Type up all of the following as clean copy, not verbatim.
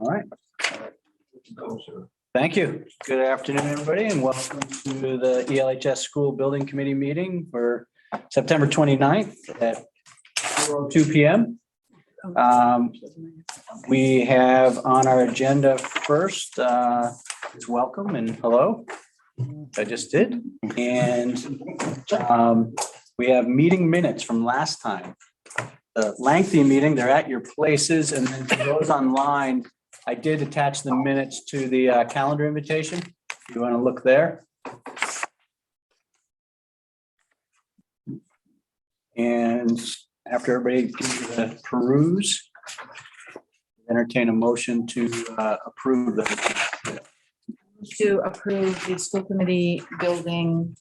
All right. Thank you. Good afternoon, everybody, and welcome to the ELHS School Building Committee meeting for September 29th at 4:02 p.m. We have on our agenda first, is welcome and hello. I just did. And we have meeting minutes from last time. The lengthy meeting, they're at your places, and then for those online, I did attach the minutes to the calendar invitation. If you want to look there. And after everybody gives a peruse, entertain a motion to approve the school committee building,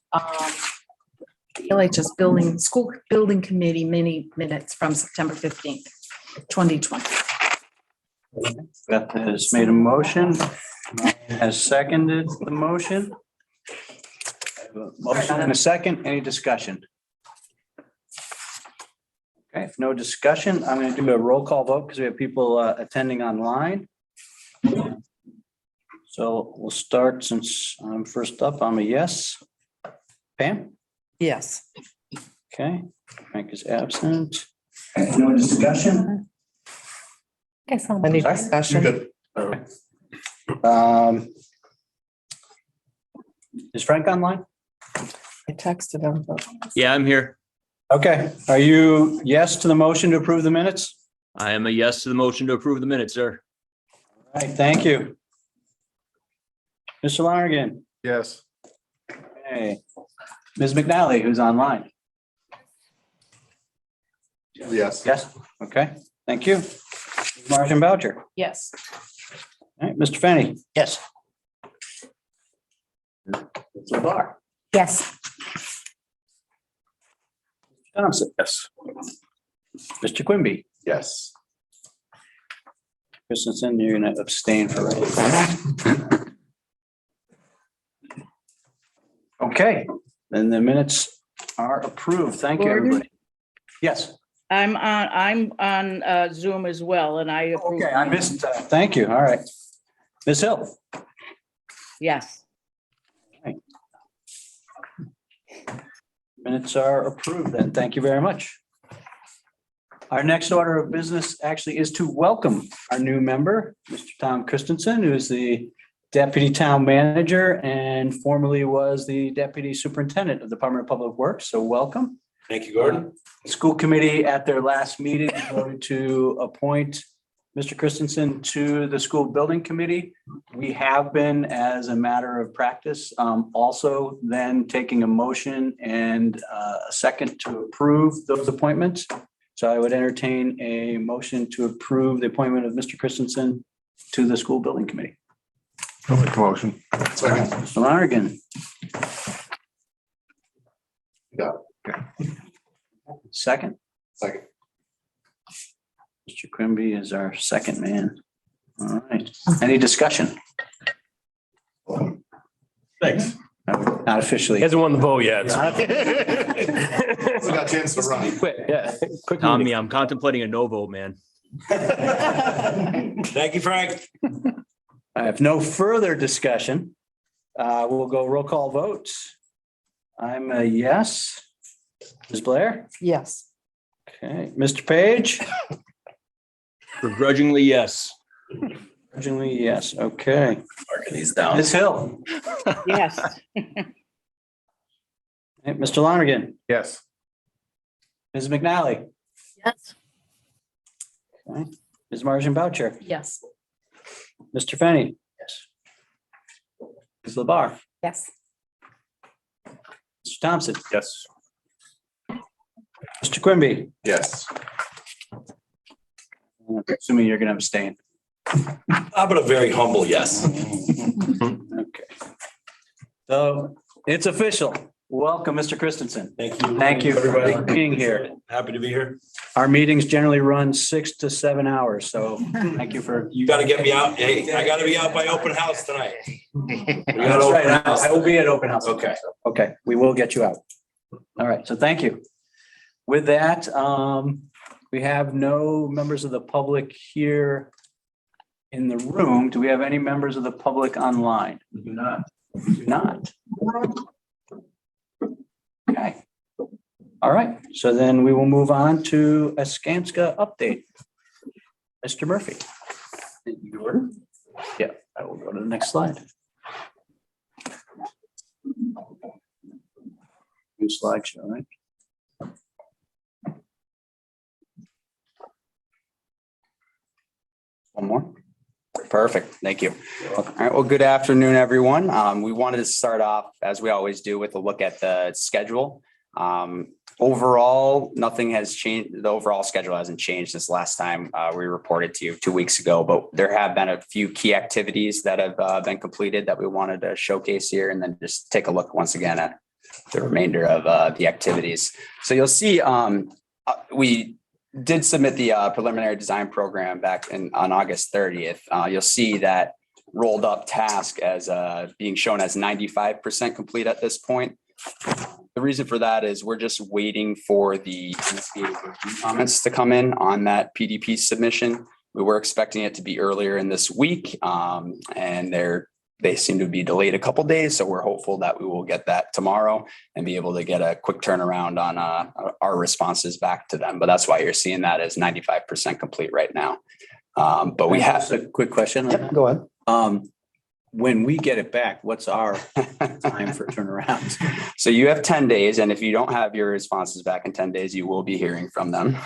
ELHS building, school building committee minutes from September 15th, 2020. Beth has made a motion, has seconded the motion. I have a motion and a second. Any discussion? Okay, if no discussion, I'm going to do a roll call vote because we have people attending online. So we'll start since I'm first up. I'm a yes. Pam? Yes. Okay, Frank is absent. No discussion? Any discussion? Is Frank online? I texted him. Yeah, I'm here. Okay, are you yes to the motion to approve the minutes? I am a yes to the motion to approve the minutes, sir. All right, thank you. Mr. Lonergan? Yes. Hey. Ms. McNally, who's online? Yes. Yes, okay, thank you. Martin Boucher? Yes. All right, Mr. Fenny? Yes. Mr. Barr? Yes. Thompson? Yes. Mr. Quimby? Yes. Christensen, you're gonna abstain for right. Okay, then the minutes are approved. Thank you, Gordon? everybody. Yes, I'm on Zoom as well, and I approve. okay, I missed, thank you, all right. Ms. Hill? Yes, Minutes are approved then. Thank you very much. Our next order of business actually is to welcome our new member, Mr. Tom Christensen, who is the Deputy Town Manager and formerly was the Deputy Superintendent of the Department of Public Works. So welcome. Thank you, Gordon. School committee at their last meeting voted to appoint Mr. Christensen to the school building committee. We have been, as a matter of practice, also then taking a motion and a second to approve those appointments. So I would entertain a motion to approve the appointment of Mr. Christensen to the school building committee. I'll make a motion. Second. Mr. Lonergan. Yeah. Second. Second. Mr. Quimby is our second man. All right. Any discussion? Thanks. Not officially. He hasn't won the vote yet. We got a chance to run. Quick, yeah. Quick Tommy, meeting. I'm contemplating a no vote, man. Thank you, Frank. I have no further discussion. We'll go roll call votes. I'm a yes. Ms. Blair? Yes. Okay. Mr. Page? Begrudgingly, yes. Originally, yes. Okay. Marking these down. Ms. Hill? yes, Okay, Mr. Lonergan? Yes. Ms. McNally? Yes. Okay. Ms. Martin Boucher? Yes. Mr. Fenny? Yes. Ms. LeBar? Yes. Mr. Thompson? Yes. Mr. Quimby? Yes. Assuming you're going to abstain. How about a very humble yes? Okay. So it's official. Welcome, Mr. Christensen. Thank you. Thank you, everybody, for being here. Happy to be here. Our meetings generally run 6 to 7 hours, so thank you for. You got to get me out. Hey, I got to be out by open house tonight. That's right. I will be at open house. Okay. Okay, we will get you out. All right, so thank you. With that, we have no members of the public here in the room. Do we have any members of the public online? We do not. We do not. Okay. All right, so then we will move on to a Skanska update. Mr. Murphy. Yeah, I will go to the next slide. New slideshow, right? One more. Perfect. Thank you. All right. Well, good afternoon, everyone. We wanted to start off, as we always do, with a look at the schedule. Overall, nothing has changed. The overall schedule hasn't changed since last time we reported to you 2 weeks ago, but there have been a few key activities that have been completed that we wanted to showcase here, and then just take a look once again at the remainder of the activities. So you'll see we did submit the preliminary design program back on August 30th. You'll see that rolled up task as being shown as 95% complete at this point. The reason for that is we're just waiting for the comments to come in on that PDP submission. We were expecting it to be earlier in this week, and they seem to be delayed a couple days. So we're hopeful that we will get that tomorrow and be able to get a quick turnaround on our responses back to them. But that's why you're seeing that as 95% complete right now. But we have a quick question. Yep, go ahead. When we get it back, what's our time for turnaround? So you have 10 days, and if you don't have your responses back in 10 days, you will be hearing from them.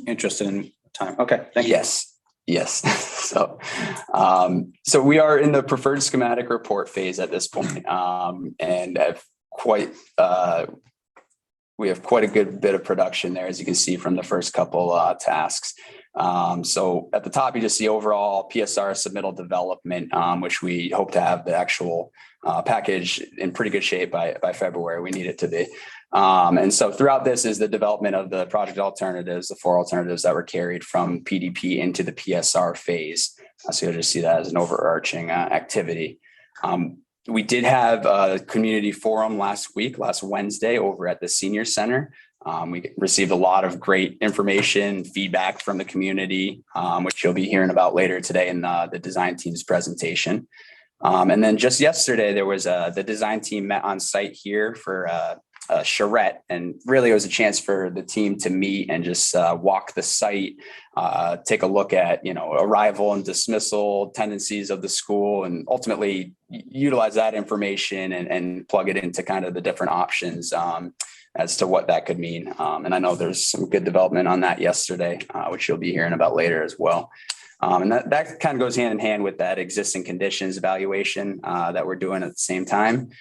Interested in time. Okay, thank you. Yes. So we are in the preferred schematic report phase at this point, and we have quite a good bit of production there, as you can see from the first couple tasks. So at the top, you just see overall PSR submittal development, which we hope to have the actual package in pretty good shape by February. We need it to be. And so throughout this is the development of the project alternatives, the 4 alternatives that were carried from PDP into the PSR phase. So you'll just see that as an overarching activity. We did have a community forum last Wednesday over at the Senior Center. We received a lot of great information, feedback from the community, which you'll be hearing about later today in the design team's presentation. And then just yesterday, there was the design team met on site here for a charrette, and really it was a chance for the team to meet and just walk the site, take a look at, arrival and dismissal tendencies of the school, and ultimately utilize that information and plug it into kind of the different options as to what that could mean. And I know there's some good development on that yesterday, which you'll be hearing about later as well. And that kind of goes hand in hand with that existing conditions evaluation that we're doing at the same time,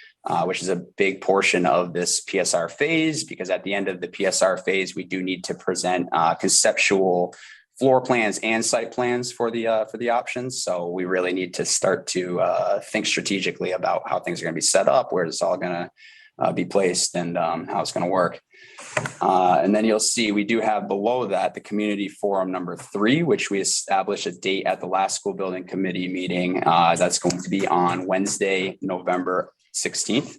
which is a big portion of this PSR phase, because at the end of the PSR phase, we do need to present conceptual floor plans and site plans for the options. So we really need to start to think strategically about how things are going to be set up, where it's all going to be placed, and how it's going to work. And then you'll see we do have below that the community forum number 3, which we established a date at the last school building committee meeting. That's going to be on Wednesday, November 16th.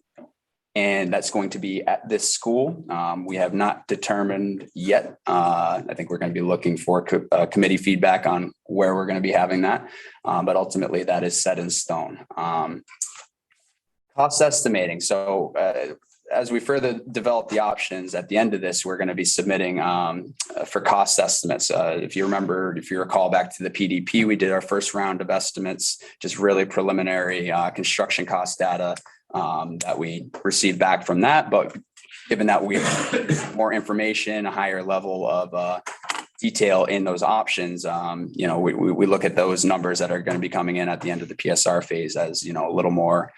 And that's going to be at this school. We have not determined yet. I think we're going to be looking for committee feedback on where we're going to be having that. But ultimately that is set in stone. Cost estimating. So as we further develop the options at the end of this, we're going to be submitting for cost estimates. If you recall back to the PDP, we did our first round of estimates, just really preliminary construction cost data that we received back from that. But given that we have more information, a higher level of detail in those options, we look at those numbers that are going to be coming in at the end of the PSR phase as, a little more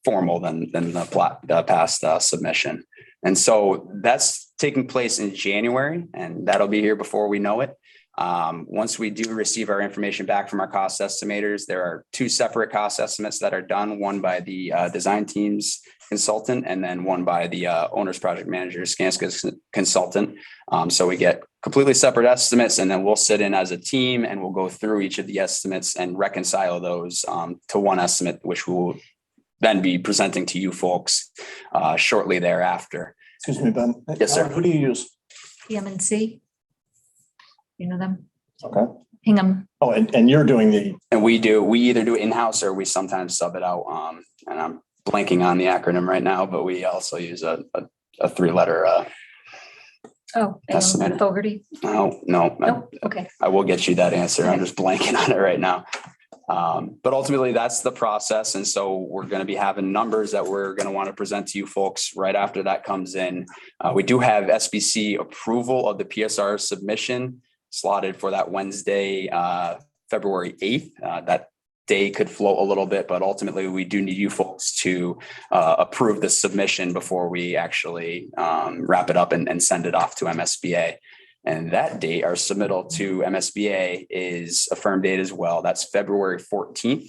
formal than the past submission. And so that's taking place in January, and that'll be here before we know it. Once we do receive our information back from our cost estimators, there are 2 separate cost estimates that are done, one by the design team's consultant and then one by the owner's project manager, Skanska's consultant. So we get completely separate estimates, and then we'll sit in as a team and we'll go through each of the estimates and reconcile those to one estimate, which we will then be presenting to you folks shortly thereafter. Excuse me, Ben. Yes, sir. Who do you use? PMNC. You know them? Okay. Hingham. Oh, and you're doing the, And we either do it in-house or we sometimes sub it out. And I'm blanking on the acronym right now, but we also use a three-letter, Oh, Estimate. Fogarty. no, Nope. Okay. I will get you that answer. I'm just blanking on it right now. But ultimately, that's the process. And so we're going to be having numbers that we're going to want to present to you folks right after that comes in. We do have SBC approval of the PSR submission slotted for that Wednesday, February 8th. That day could float a little bit, but ultimately we do need you folks to approve the submission before we actually wrap it up and send it off to MSBA. And that date, our submittal to MSBA is a firm date as well. That's February 14th.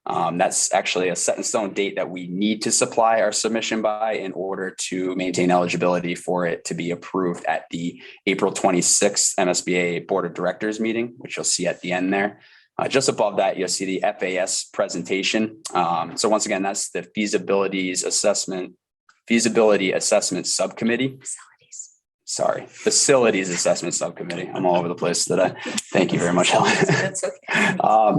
That's actually a set in stone date that we need to supply our submission by in order to maintain eligibility for it to be approved at the April 26th MSBA Board of Directors meeting, which you'll see at the end there. Just above that, you'll see the FAS presentation. So once again, that's the feasibility assessment subcommittee. Facilities assessment subcommittee. I'm all over the place today. Thank you very much, Helen. That's okay.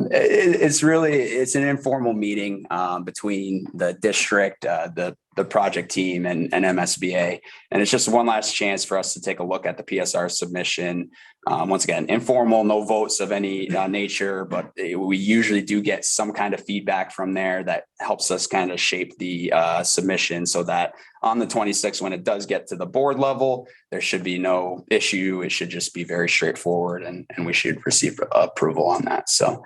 It's an informal meeting between the district, the project team and MSBA. And it's just one last chance for us to take a look at the PSR submission. Once again, informal, no votes of any nature, but we usually do get some kind of feedback from there that helps us kind of shape the submission so that on the 26th, when it does get to the board level, there should be no issue. It should just be very straightforward and we should receive approval on that. So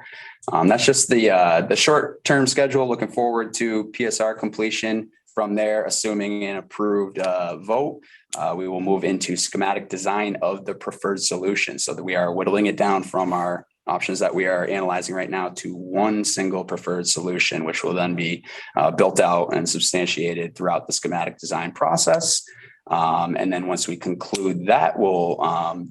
that's just the short-term schedule. Looking forward to PSR completion. From there, assuming an approved vote, we will move into schematic design of the preferred solution so that we are whittling it down from our options that we are analyzing right now to one single preferred solution, which will then be built out and substantiated throughout the schematic design process. And then once we conclude that, we'll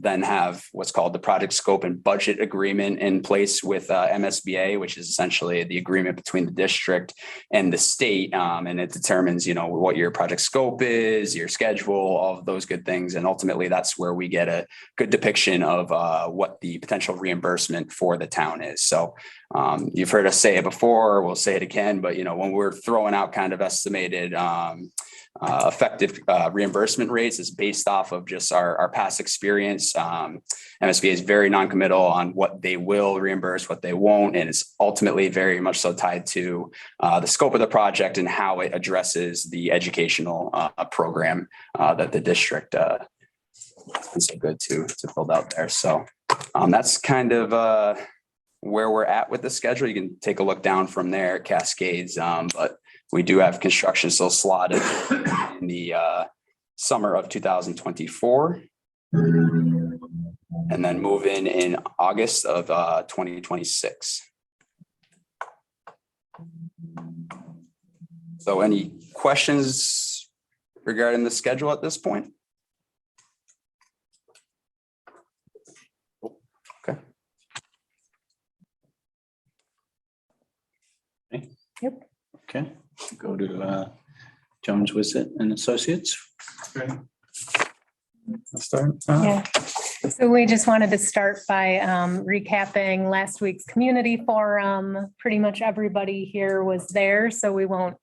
then have what's called the project scope and budget agreement in place with MSBA, which is essentially the agreement between the district and the state. And it determines, what your project scope is, your schedule, all of those good things. And ultimately, that's where we get a good depiction of what the potential reimbursement for the town is. So you've heard us say it before, we'll say it again, but when we're throwing out kind of estimated effective reimbursement rates is based off of just our past experience. MSBA is very non-committal on what they will reimburse, what they won't, and it's ultimately very much so tied to the scope of the project and how it addresses the educational program that the district is so good to build out there. So that's kind of where we're at with the schedule. You can take a look down from there, it cascades, but we do have construction still slotted in the summer of 2024. And then move in August of 2026. So any questions regarding the schedule at this point? Okay. Yep. Okay, go to Jones Wissett and Associates. Let's start. Yeah, so we just wanted to start by recapping last week's community forum. Pretty much everybody here was there, so we won't,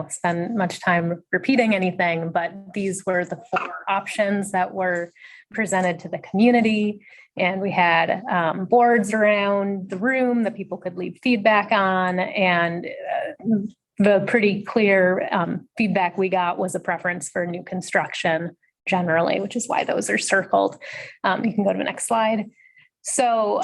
spend much time repeating anything, but these were the 4 options that were presented to the community. And we had boards around the room that people could leave feedback on, and the pretty clear feedback we got was a preference for new construction generally, which is why those are circled. You can go to the next slide. So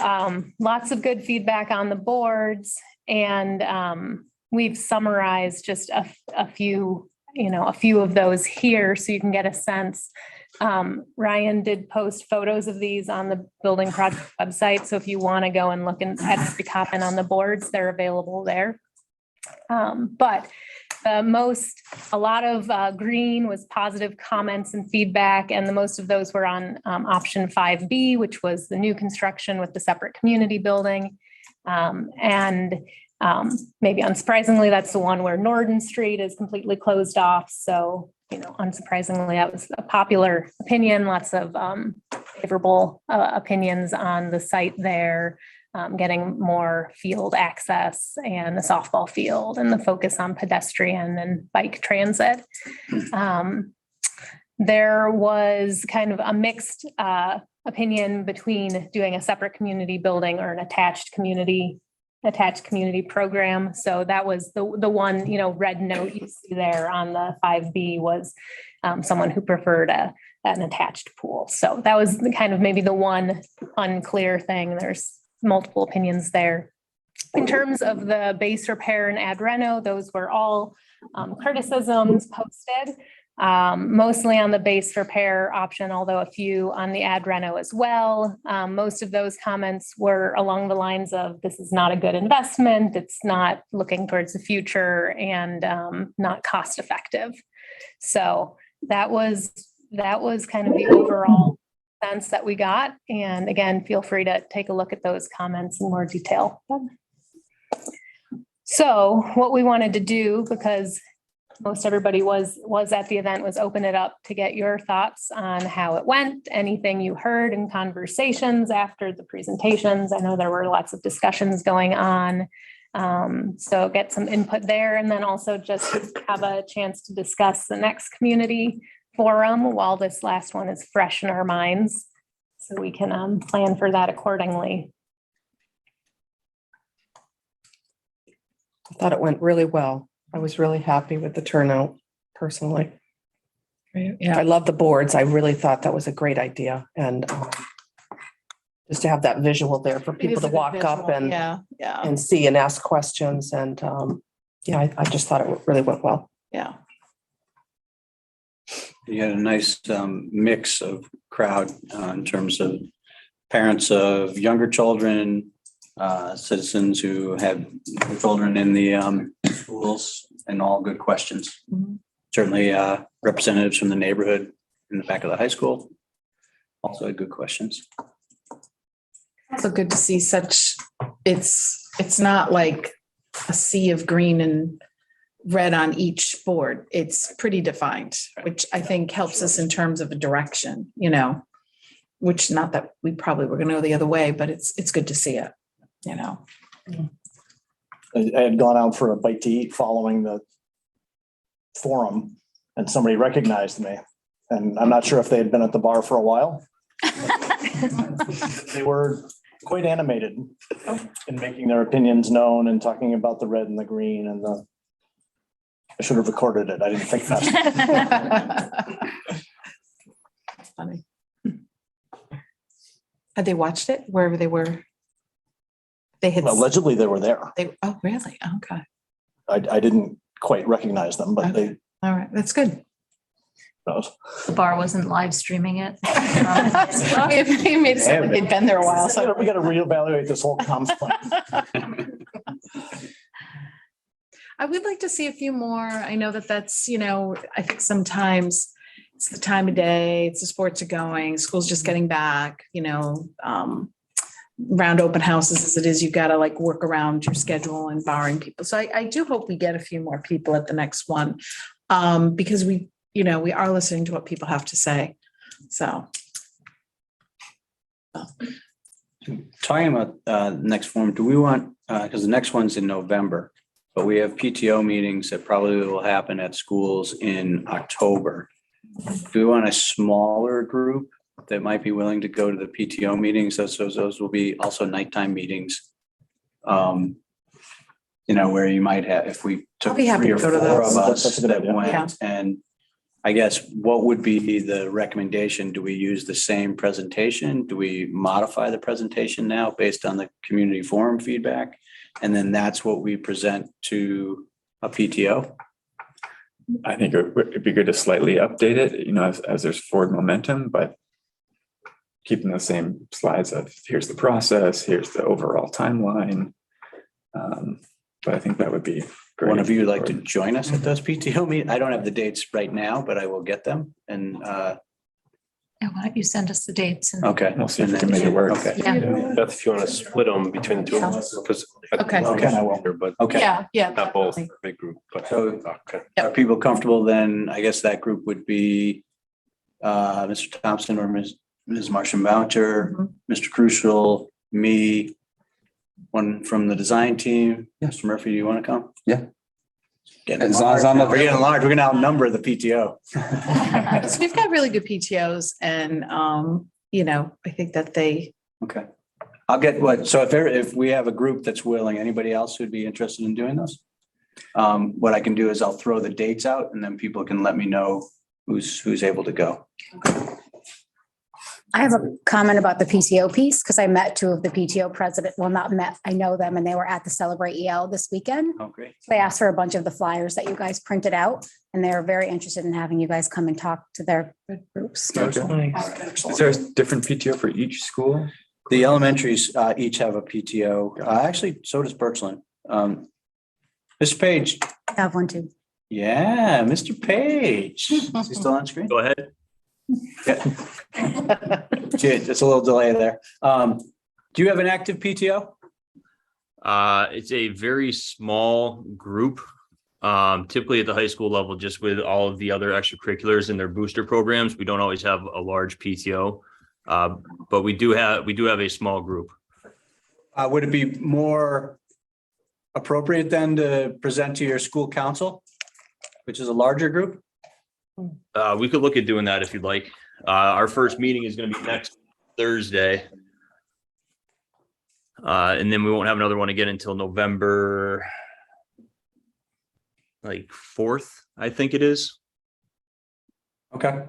lots of good feedback on the boards, and we've summarized just a few of those here so you can get a sense. Ryan did post photos of these on the building project website. So if you want to go and look at the comment on the boards, they're available there. But a lot of green was positive comments and feedback, and the most of those were on option 5B, which was the new construction with the separate community building. And maybe unsurprisingly, that's the one where Norden Street is completely closed off. So unsurprisingly, that was a popular opinion, lots of favorable opinions on the site there, getting more field access and the softball field and the focus on pedestrian and bike transit. There was kind of a mixed opinion between doing a separate community building or an attached community program. So that was the one, red note you see there on the 5B was someone who preferred an attached pool. So that was kind of maybe the one unclear thing. There's multiple opinions there. In terms of the base repair and ad reno, those were all criticisms posted. Mostly on the base repair option, although a few on the ad reno as well. Most of those comments were along the lines of, this is not a good investment, it's not looking towards the future, and not cost effective. So that was kind of the overall sense that we got. And again, feel free to take a look at those comments in more detail. So what we wanted to do, because most everybody was at the event, was open it up to get your thoughts on how it went, anything you heard in conversations after the presentations. I know there were lots of discussions going on. So get some input there, and then also just have a chance to discuss the next community forum while this last one is fresh in our minds, so we can plan for that accordingly. I thought it went really well. I was really happy with the turnout personally. I love the boards. I really thought that was a great idea. And just to have that visual there for people to walk up and see and ask questions. And I just thought it really went well. Yeah. You had a nice mix of crowd in terms of parents of younger children, citizens who have children in the schools, and all good questions. Mm-hmm. Certainly representatives from the neighborhood in the back of the high school also had good questions. So good to see it's not like a sea of green and red on each board. It's pretty defined, which I think helps us in terms of a direction, which not that we probably were going to go the other way, but it's good to see it. I had gone out for a bite to eat following the forum, and somebody recognized me, and I'm not sure if they had been at the bar for a while. They were quite animated in making their opinions known and talking about the red and the green and I should have recorded it. I didn't think that. Funny. Had they watched it wherever they were? They had Allegedly, they were there. Oh, really? Okay. I didn't quite recognize them, but they. All right. That's good. Knows. The bar wasn't live streaming it. It made it sound like they'd been there a while. So We got to reevaluate this whole comms plan. I would like to see a few more. I know that's, I think sometimes it's the time of day, it's the sports are going, school's just getting back, round open houses as it is, you got to work around your schedule and borrowing people. So I do hope we get a few more people at the next one, because we are listening to what people have to say. So. Talking about next forum, do we want, because the next one's in November, but we have PTO meetings that probably will happen at schools in October. Do we want a smaller group that might be willing to go to the PTO meetings? Those will be also nighttime meetings. Where you might have, if we took I'll be happy 3 or to go to 4 those. of us That's a good that idea. went, Yeah. and I guess what would be the recommendation? Do we use the same presentation? Do we modify the presentation now based on the community forum feedback? And then that's what we present to a PTO? I think it'd be good to slightly update it, as there's forward momentum, but keeping the same slides of here's the process, here's the overall timeline. But I think that would be great. One of you would like to join us at those PTO meetings? I don't have the dates right now, but I will get them. And Yeah, why don't you send us the dates? And Okay. We'll see if we can make it work. Okay. Yeah. Beth, if you want to split them between the two of us, because. Okay. But Okay. Yeah. not both, big group, but. So- Okay. Are people comfortable then? I guess that group would be Mr. Thompson or Ms. Martian Boucher, Mr. Crucial, me, one from the design team. Mr. Murphy, do you want to come? Yeah. Getting As long as large I'm now. We're getting available. large. We're gonna outnumber the PTO. So we've got really good PTOs and, I think that they, Okay. I'll get so if we have a group that's willing, anybody else who'd be interested in doing this? What I can do is I'll throw the dates out and then people can let me know who's able to go. I have a comment about the PTO piece because I met two of the PTO president, well, not met, I know them and they were at the Celebrate EL this weekend. Oh, great. They asked for a bunch of the flyers that you guys printed out and they're very interested in having you guys come and talk to their groups. Okay. Is there a different PTO for each school? The elementaries each have a PTO. Actually, so does Birchland. Mr. Page. I have one too. Yeah, Mr. Page. Is he still on screen? Go ahead. Yeah. Gee, just a little delay there. Do you have an active PTO? It's a very small group. Typically at the high school level, just with all of the other extracurriculars and their booster programs, we don't always have a large PTO. But we do have a small group. Would it be more appropriate then to present to your school council, which is a larger group? We could look at doing that if you'd like. Our first meeting is going to be next Thursday. And then we won't have another one again until November, like 4th, I think it is. Okay.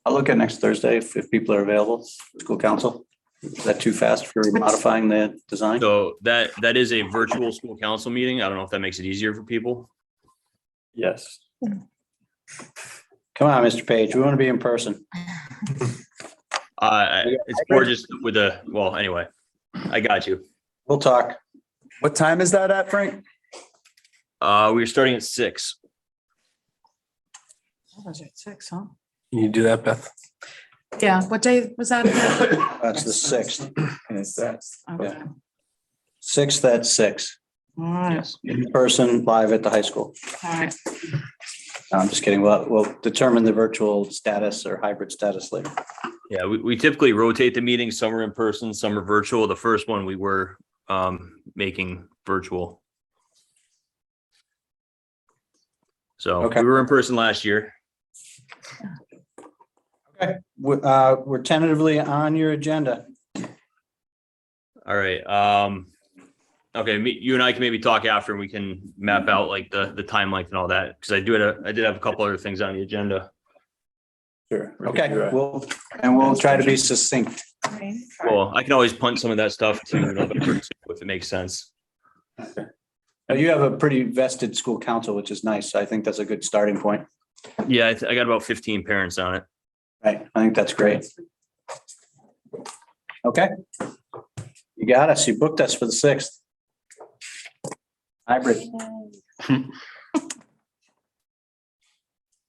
I'll look at next Thursday if people are available, school council. Is that too fast for modifying the design? So that is a virtual school council meeting. I don't know if that makes it easier for people. Yes. Come on, Mr. Page, we want to be in person. It's more just with anyway, I got you. We'll talk. What time is that at, Frank? We're starting at 6. was it 6, huh? Can you do that, Beth? Yeah, what day was that? again? That's the 6th. And it's that. Okay. 6th at 6. All right, Yes. In person, live at the high school. all right. No, I'm just kidding. We'll determine the virtual status or hybrid status later. Yeah, we typically rotate the meetings. Some are in person, some are virtual. The first one we were making virtual. So Okay. we were in person last year. Okay, we're tentatively on your agenda. All right. Okay, you and I can maybe talk after and we can map out like the time length and all that. Because I did have a couple other things on the agenda. Sure. We could Okay, do a- we'll try to be succinct. Well, I can always punt some of that stuff to November if it makes sense. Now, you have a pretty vested school council, which is nice. I think that's a good starting point. Yeah, I got about 15 parents on it. Right, I think that's great. Okay. You got us. You booked us for the 6th. Hybrid.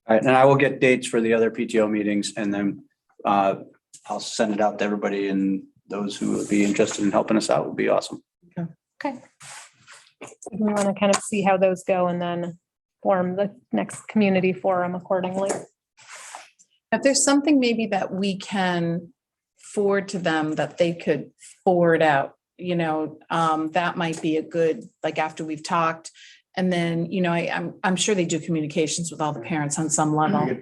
All right, and I will get dates for the other PTO meetings and then I'll send it out to everybody and those who would be interested in helping us out would be awesome. Okay. We want to kind of see how those go and then form the next community forum accordingly. If there's something maybe that we can forward to them that they could forward out, that might be a good, like after we've talked. And then, I'm sure they do communications with all the parents on some level.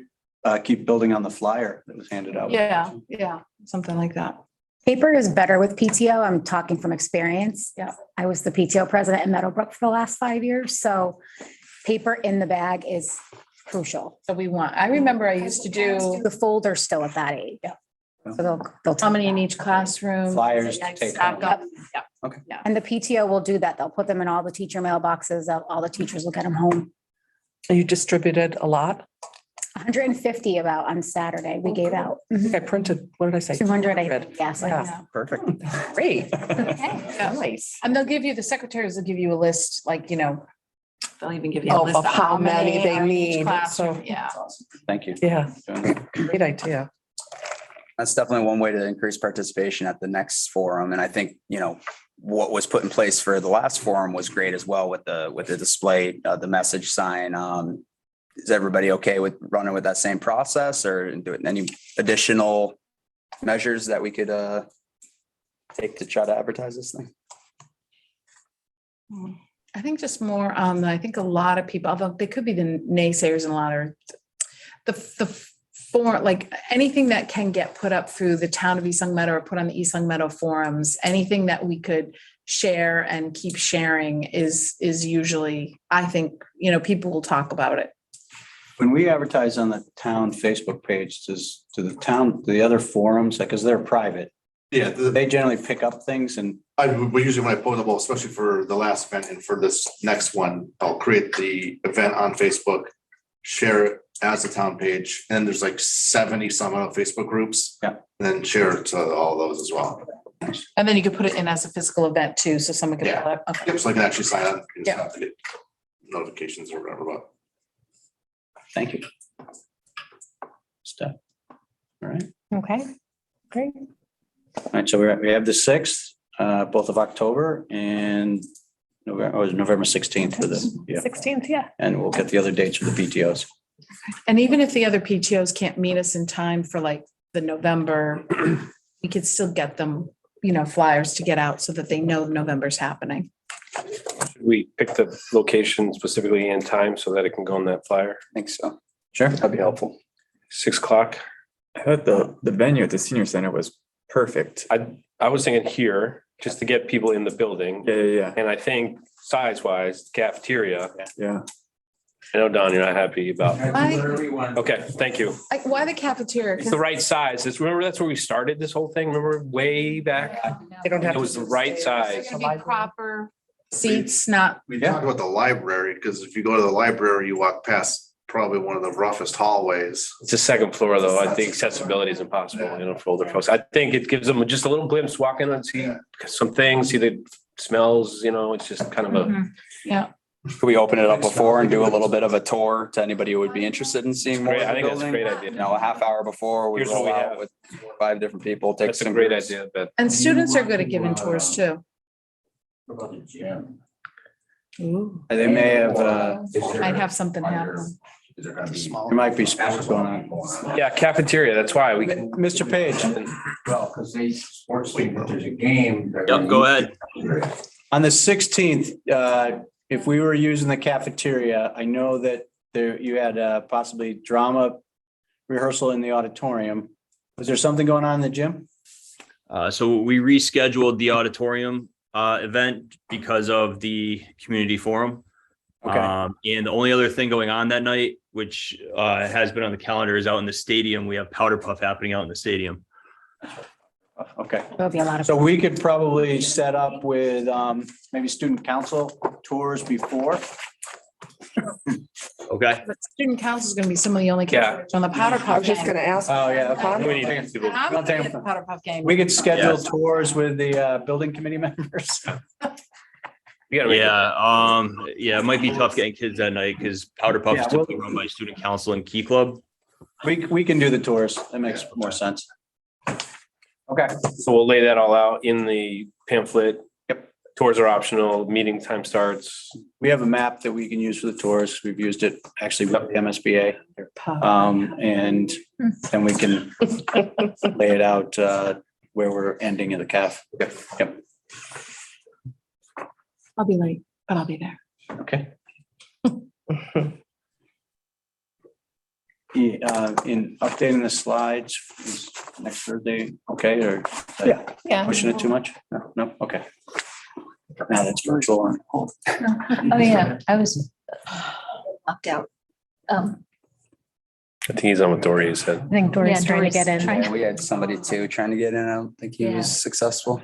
Keep building on the flyer that was handed out. Yeah, something like that. Paper is better with PTO. I'm talking from experience. Yeah. I was the PTO president in Meadowbrook for the last 5 years. So paper in the bag is crucial. So I remember I used to do, The folder's still at that age. Yeah. So they'll. how many in each classroom? Flyers to take Stack home. up. Okay. Yeah. And the PTO will do that. They'll put them in all the teacher mailboxes. All the teachers will get them home. You distributed a lot. 150 about on Saturday we gave out. I think I printed, what did I say? 200, I think, yes. Yeah, perfect. Great. Nice. And they'll give you, the secretaries will give you a list, like, They'll even give you a Oh, list of how many they are in each need, classroom. so- Yeah. Thank you. Yeah, great idea. That's definitely one way to increase participation at the next forum. And I think, what was put in place for the last forum was great as well with the display, the message sign. Is everybody okay with running with that same process or doing any additional measures that we could take to try to advertise this thing? I think just more on I think a lot of people, although they could be the naysayers and a lot of for like anything that can get put up through the town of East Long Meadow or put on the East Long Meadow forums, anything that we could share and keep sharing is usually, I think, people will talk about it. When we advertise on the town Facebook page, the other forums, because they're private, Yeah, they generally pick up things and we usually when I post about, especially for the last event and for this next one, I'll create the event on Facebook, share it as a town page, and there's like 70 some Facebook groups. Yeah. And then share it to all those as well. And then you could put it in as a physical event too, so someone could. Yeah. pull it. Okay. Yep, so I can actually sign up. You just Yeah. have to get notifications or whatever, but. thank you. Steph. All right. Okay, great. All right, so we have the 6th, both of October and November 16th for the, yeah, 16th, yeah. and we'll get the other dates for the PTOs. And even if the other PTOs can't meet us in time for like the November, we could still get them, flyers to get out so that they know November's happening. We pick the location specifically and time so that it can go on that flyer. I think so. Sure. That'd be helpful. 6 o'clock. I thought the venue at the senior center was perfect. I was thinking here, just to get people in the building. Yeah. And I think size wise, cafeteria, Yeah. I know Don, you're not happy about. Why, Okay, thank you. why the cafeteria? It's the right size. Remember, that's where we started this whole thing. Remember way back? They don't have. It was the right size. It's gonna be proper seats, not, We talked about the library, because if you go to the library, you walk past probably one of the roughest hallways. It's a second floor though. I think accessibility is impossible, for older folks. I think it gives them just a little glimpse, walk in and see some things, see the smells, it's just kind of a. yeah. Could we open it up before and do a little bit of a tour to anybody who would be interested in seeing more? Great. of I the think that's a building? great idea. A half hour before we Here's what roll we out have. with 5 different people, take That's a some great groups. idea, but And students are good at giving tours too. Ooh, They may have, might have something happen. there might be sports going on. yeah, cafeteria, that's why we can. Mr. Page, Well, because they sports team, if there's a game. Yep, go ahead. on the 16th, if we were using the cafeteria, I know that you had possibly drama rehearsal in the auditorium. Was there something going on in the gym? So we rescheduled the auditorium event because of the community forum. Okay. And the only other thing going on that night, which has been on the calendar, is out in the stadium. We have Powder Puff happening out in the stadium. Okay. There'll be a lot of. So we could probably set up with maybe student council tours before. Okay. But student council is gonna be some of the only Yeah. characters on the Powder I Puff was just game. gonna ask. Oh, yeah. We need to do the- I'm gonna be at the Powder Puff game. We could schedule Yes. tours with the building committee members. You gotta make it- Yeah, it might be tough getting kids that night because Powder Puff is Yeah, well- typically run by student council and Key Club. We can do the tours. That makes more sense. Okay. So we'll lay that all out in the pamphlet. Yep. Tours are optional, meeting time starts. We have a map that we can use for the tours. We've used it actually with the MSBA. Puff. And then we can lay it out where we're ending in the CAF. Yep. I'll be late, but I'll be there. Okay. In updating the slides, is next Thursday, okay, or? Yeah. Pushing it too much? No, okay. Now that's virtual. Oh, yeah, I was locked out. I think he's on with Dory, he said. I think Dory's Yeah, trying to Dory's get in. trying Yeah, we had somebody too trying to get in. I don't think he Yeah. was successful.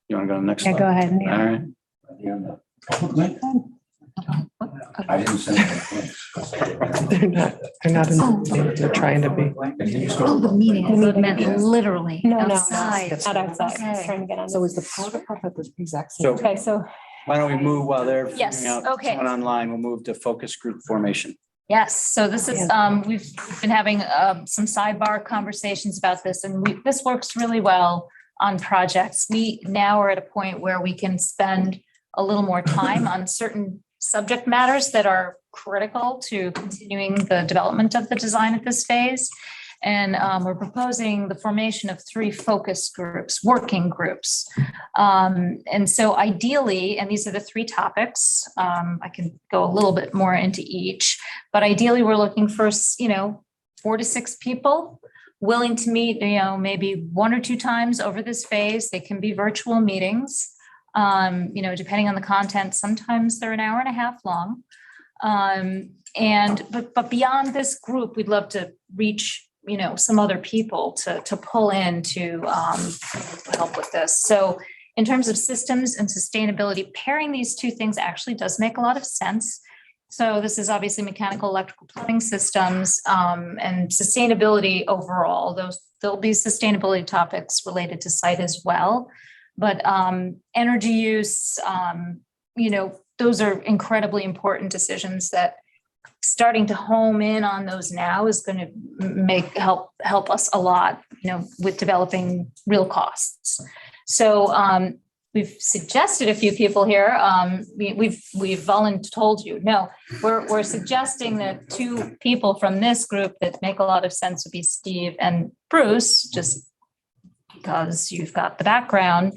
You want to go to the next Yeah, slide? go ahead. All Yeah. right. I didn't send They're not, they're trying to be. Oh, the meeting, I thought it meant literally No, outside. not outside. He's Okay. trying to get on. So is the powder puff at the exact same? So Okay, so Why don't we move while they're Yes, figuring out okay. someone online? We'll move to focus group formation. Yes, so this is, we've been having some sidebar conversations about this, and this works really well on projects. We now are at a point where we can spend a little more time on certain subject matters that are critical to continuing the development of the design at this phase. And we're proposing the formation of 3 focus groups, working groups. And so ideally, and these are the 3 topics, I can go a little bit more into each, but ideally we're looking for, 4 to 6 people willing to meet, maybe 1 or 2 times over this phase. They can be virtual meetings, depending on the content. Sometimes they're an hour and a half long. But beyond this group, we'd love to reach some other people to pull in to help with this. So in terms of systems and sustainability, pairing these 2 things actually does make a lot of sense. So this is obviously mechanical, electrical, plumbing systems, and sustainability overall. There'll be sustainability topics related to site as well. But energy use, those are incredibly important decisions that starting to home in on those now is going to help us a lot, with developing real costs. So we've suggested a few people here. We've voluntold you. No, we're suggesting that 2 people from this group that make a lot of sense would be Steve and Bruce, just because you've got the background.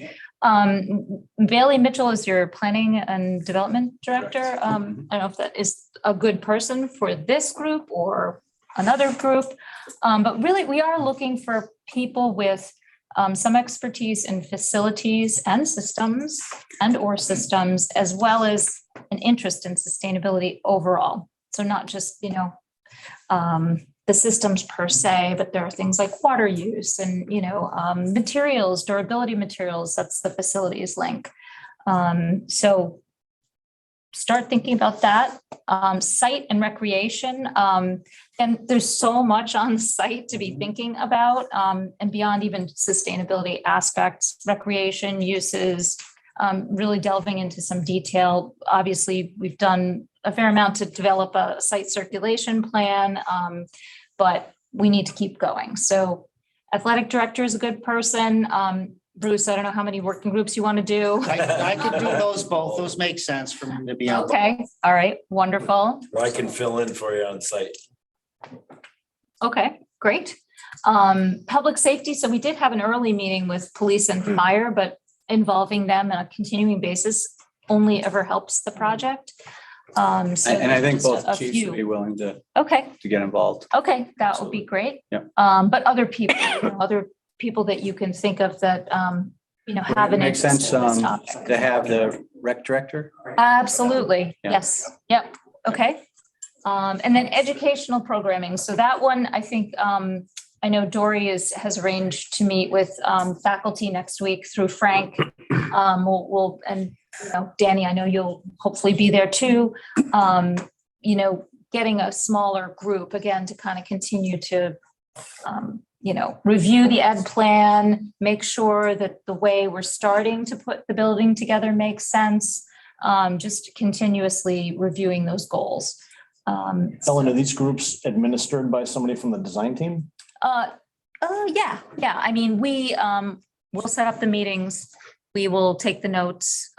Bailey Mitchell is your planning and development director. I don't know if that is a good person for this group or another group. But really, we are looking for people with some expertise in facilities and systems or systems, as well as an interest in sustainability overall. So not just, the systems per se, but there are things like water use and, materials, durability materials, that's the facilities link. So start thinking about that. Site and recreation. And there's so much on site to be thinking about, and beyond even sustainability aspects, recreation uses, really delving into some detail. Obviously, we've done a fair amount to develop a site circulation plan, but we need to keep going. So athletic director is a good person. Bruce, I don't know how many working groups you want to do. I could do those both. Those make sense for me to be on. Okay, all right, wonderful. I can fill in for you on site. Okay, great. Public safety. So we did have an early meeting with police and fire, but involving them on a continuing basis only ever helps the project. And I think just both a chiefs few. would be willing to Okay, get involved. okay, that would be great. Yeah. But other people that you can think of that, have an Makes interest sense in this topic. to have the rec director. Absolutely. Yeah. Yes. Yep. Okay. And then educational programming. So that one, I think, I know Dory has arranged to meet with faculty next week through Frank. Danny, I know you'll hopefully be there too. Getting a smaller group again to kind of continue to review the ed plan, make sure that the way we're starting to put the building together makes sense. Just continuously reviewing those goals. Ellen, are these groups administered by somebody from the design team? Yeah. I mean, we'll set up the meetings. We will take the notes.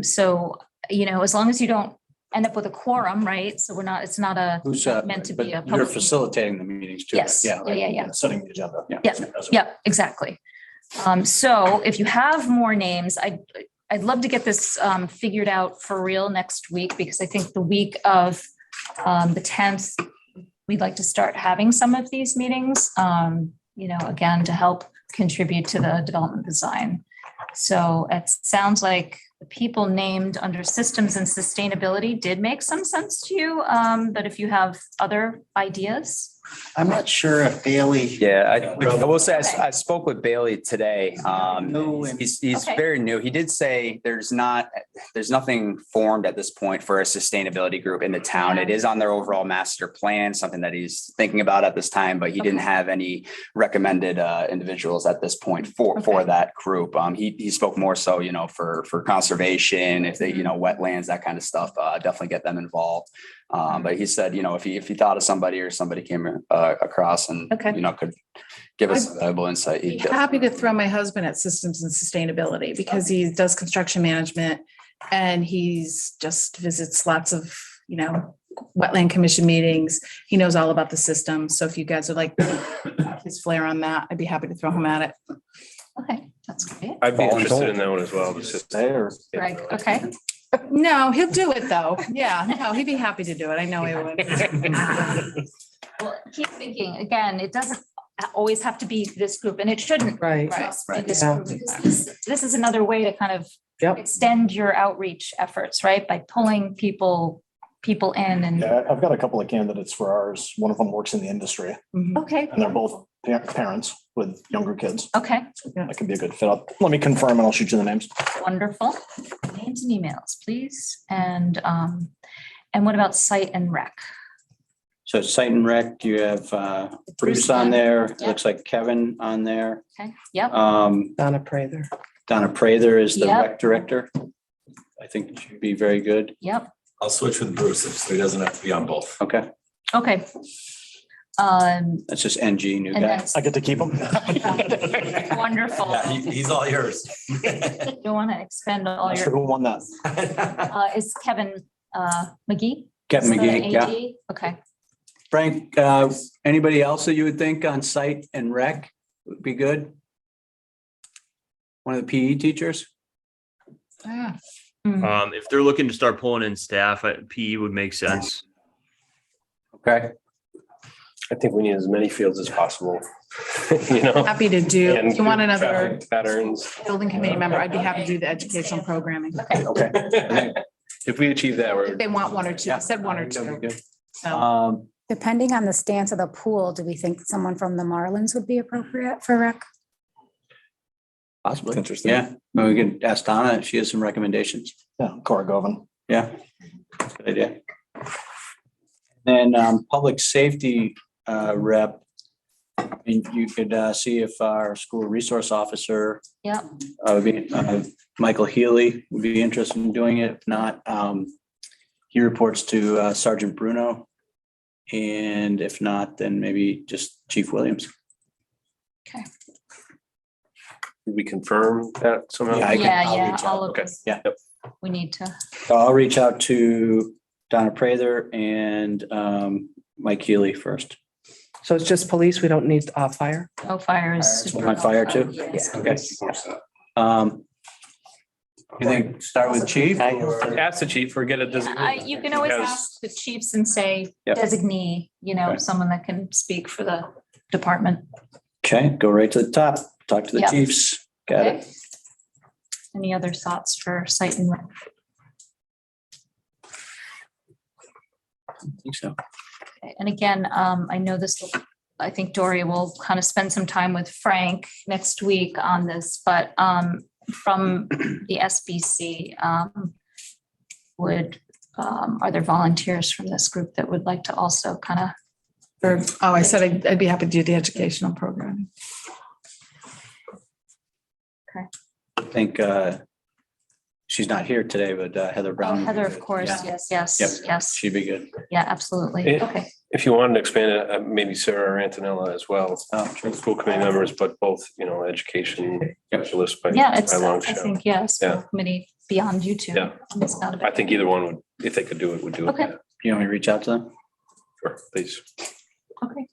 So, as long as you don't end up with a quorum, right? So it's not Who's meant to be a You're public. facilitating the meetings too. Yes. Yeah. Yeah. Setting the agenda. Yeah, exactly. So if you have more names, I'd love to get this figured out for real next week, because I think the week of the 10th, we'd like to start having some of these meetings, again, to help contribute to the development design. So it sounds like the people named under systems and sustainability did make some sense to you. But if you have other ideas. I'm not sure if Bailey. Yeah, I will say I spoke with Bailey today. He's Okay. very new. He did say there's nothing formed at this point for a sustainability group in the town. Yeah. It is on their overall master plan, something that he's thinking about at this time, but he didn't have any recommended individuals at this point for Okay. that group. He spoke more so, for conservation conservation, if they, wetlands, that kind of stuff, definitely get them involved. But he said, if he thought of somebody or somebody came across and, Okay. could give us some valuable insight. Be happy to throw my husband at systems and sustainability because he does construction management and he's just visits lots of, wetland commission meetings. He knows all about the system. So if you guys are like his flair on that, I'd be happy to throw him at it. Okay, that's great. I'd be interested in that one as well. It's just- Greg, okay. No, he'll do it though. Yeah, no, he'd be happy to do it. I know he would. Well, keep thinking, again, it doesn't always have to be this group and it shouldn't Right. just be Right. this Yeah. group. Because this is another way to kind of Yep. extend your outreach efforts, right? By pulling people in and, Yeah, I've got a couple of candidates for ours. One of them works in the industry okay, and they're both parents with younger kids. okay, That could be a good fit. Let me confirm and I'll shoot you the names. wonderful. Names and emails, please. And what about site and rec? So site and rec, you have Bruce on there. It looks like Kevin on there. Okay, yep, Donna Prather. Donna Prather is the Yep. rec director. I think should be very good. yep, I'll switch with Bruce so he doesn't have to be on both. Okay, okay. that's just NG, new And guy. then I get to keep them. wonderful. Yeah, he's all yours. You don't want to expend all Not sure your, who won that. is Kevin McGee? Kevin Is the McGee, yeah. AD? Okay. Frank, anybody else that you would think on site and rec would be good? One of the PE teachers? Yeah. If they're looking to start pulling in staff, PE would make sense. Okay, I think we need as many fields as possible, Happy to do, And if you want good another traffic patterns. building committee member, I'd be happy to do the educational programming. okay. If we achieve that, If they want one or two, I said one or That'd be two. good. So Depending on the stance of the pool, do we think someone from the Marlins would be appropriate for rec? Possibly. Interesting. Yeah, well, we could ask Donna if she has some recommendations. Yeah, Cora Govan. Yeah. That's a good idea. Then public safety rep. I mean, you could see if our school resource officer Yep, would be Michael Healy would be interested in doing it. If not, he reports to Sergeant Bruno. And if not, then maybe just Chief Williams. okay. Did we confirm that somehow? Yeah, I can- I'll Yeah, reach all out. of this. Yeah. We need to, So I'll reach out to Donna Prather and Mike Healy first. So it's just police. We don't need fire. no fires. Want fire too? Yes. Okay. You think start with chief? or- Ask the chief or get a designee. You can always Because- ask the chiefs and say Yep. designee, Okay. someone that can speak for the department. Okay, go right to the top, talk to the Yep. chiefs. Got Okay. it. Any other thoughts for site and rec? I think so. Okay, and again, I know this, I think Dory will kind of spend some time with Frank next week on this, but from the SBC, are there volunteers from this group that would like to also kind of, I said I'd be happy to do the educational programming. I think she's not here today, but Heather Brown. would be Heather, good. of course, Yeah, yes, Yep. yes, She'd be good. yeah, absolutely, It- okay. If you wanted to expand it, maybe Sarah or Antonella as well, Oh, sure. school committee members, but both, education specialists by Yeah, it's, by a I long shot. think, yes, Yeah. committee beyond you two. Yeah. It's not a I big- think either one would, if they could do it, would do it. Okay. You want me to reach out to them? Sure, please. Okay,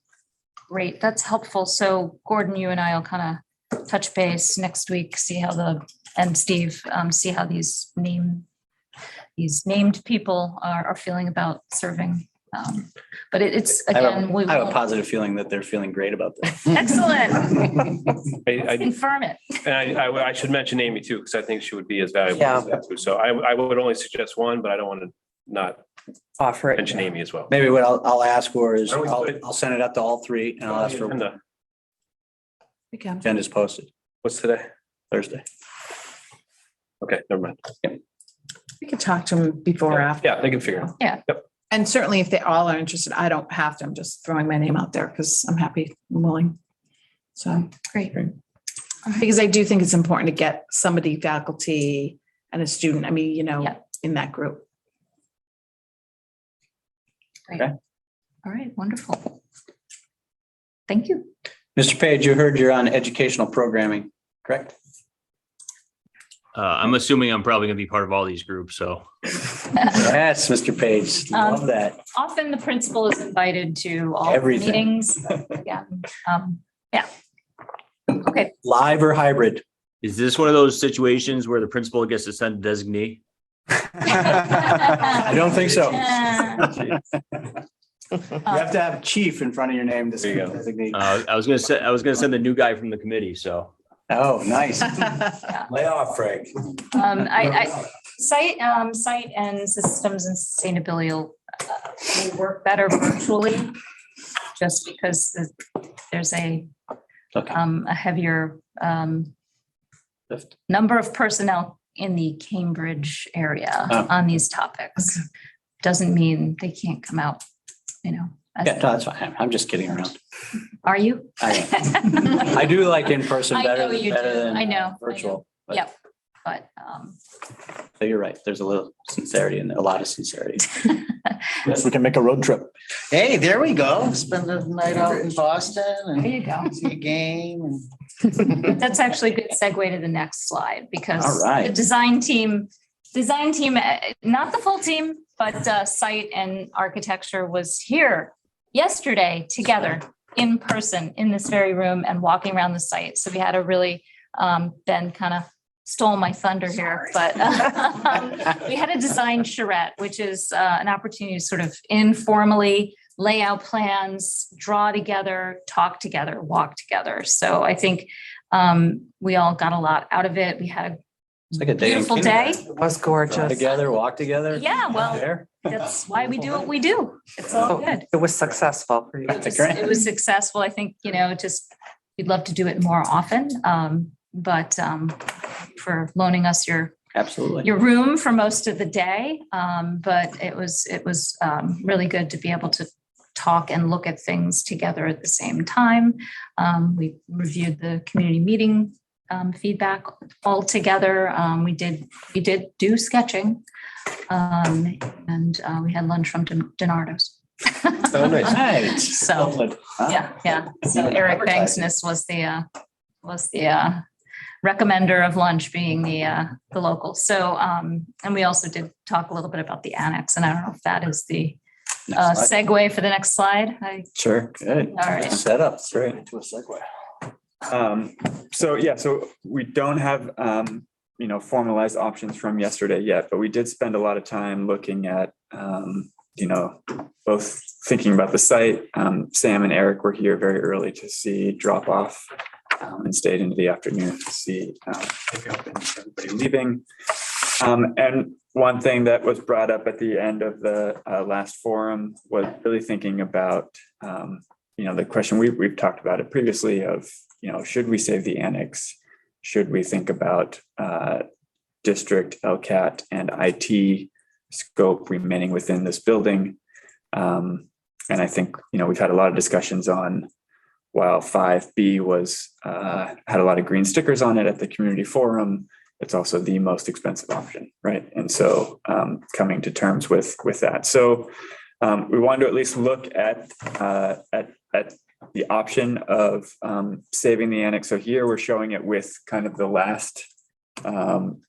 great, that's helpful. So Gordon, you and I will kind of touch base next week, see how and Steve, see how these named people are feeling about serving. But it's, I have again, we I have a will positive feeling that they're feeling great about this. excellent, I confirm it. And I should mention Amy too, because I think she would be as valuable Yeah. as that too. So I would only suggest one, but I don't want to not Offer it. mention Amy as well. Maybe what I'll ask for is, Are we good? I'll send it out to all three and I'll ask for Agenda. We can. agendas posted What's today? Thursday. Okay, never mind. We could talk to them before or after. Yeah, they can figure it out. And certainly if they all are interested, I don't have to, I'm just throwing my name out there because I'm happy and willing. So, Great. because I do think it's important to get somebody, faculty, and a student, I mean, Yeah. in that group. Great. Okay. All right, wonderful. Thank you. Mr. Page, you heard you're on educational programming, correct? I'm assuming I'm probably gonna be part of all these groups, so. Yes, Mr. Page, love that. Often the principal is invited to all the Everything. meetings. Yeah. Yeah. Okay. Live or hybrid? Is this one of those situations where the principal gets to send a designee? I don't think so. You Uh, have to have chief in front of your name to There you go. designate. I was gonna send the new guy from the committee, so. Oh, nice. Lay off, Frank. Site and systems and sustainability may work better virtually, just because there's a heavier number of personnel in the Cambridge area on these topics. Doesn't mean they can't come out, Yeah, no, that's fine. I'm just kidding around. Are you? I do like in person I better know you better do. than I know. virtual. but- Yep. But, So you're right. There's a little sincerity and a lot of sincerity. Yes, we can make a road trip. Hey, there we go. Spend the night out in Boston there and you go. see a game and. That's actually a good segue to the next slide, because All right. the design team, not the full team, but site and architecture was here yesterday together in person in this very room and walking around the site. So we had a really, Ben kind of stole my thunder here, but we had a design charrette, which is an opportunity to sort of informally lay out plans, draw together, talk together, walk together. So I think we all got a lot out of it. We had a It's like a day. in beautiful day. kindergarten. It was gorgeous. Together, walk together. Yeah, well, There. that's why we do what we do. It's all good. It was successful for you. It was successful. I think, just, we'd love to do it more often. But for loaning us your Absolutely. room for most of the day. But it was really good to be able to talk and look at things together at the same time. We reviewed the community meeting feedback all together. We did do sketching. And we had lunch from Donardo's. Oh, nice. Right. So, yeah. So Eric Banksness was the recommender of lunch, being the local. So, and we also did talk a little bit about the annex, and I don't know if that is the Next slide. segue for the next slide. Sure, good. All right. Set up, straight. Into a segue. So we don't have, formalized options from yesterday yet, but we did spend a lot of time looking at, both thinking about the site. Sam and Eric were here very early to see drop off and stayed into the afternoon to see pick up and everybody leaving. And one thing that was brought up at the end of the last forum was really thinking about, the question we've talked about it previously of, should we save the annex? Should we think about district, LCAT, and IT scope remaining within this building? And I think, we've had a lot of discussions on, while 5B was had a lot of green stickers on it at the community forum, it's also the most expensive option, right? And so coming to terms with that. So we wanted to at least look at the option of saving the annex. So here we're showing it with kind of the last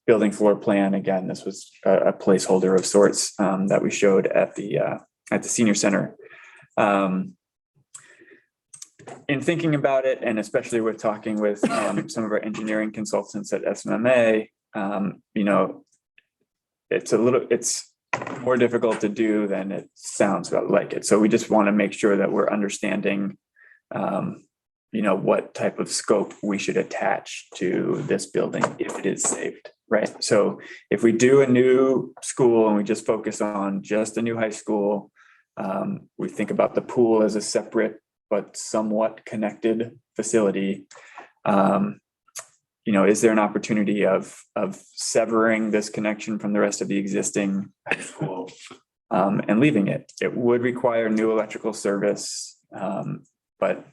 building floor plan. Again, this was a placeholder of sorts that we showed at the senior center. In thinking about it, and especially with talking with some of our engineering consultants at SMMA, it's more difficult to do than it sounds like it. So we just want to make sure that we're understanding, what type of scope we should attach to this building if it is saved, right? So if we do a new school and we just focus on just a new high school, we think about the pool as a separate but somewhat connected facility. Is there an opportunity of severing this connection from the rest of the existing high school and leaving it? It would require new electrical service, but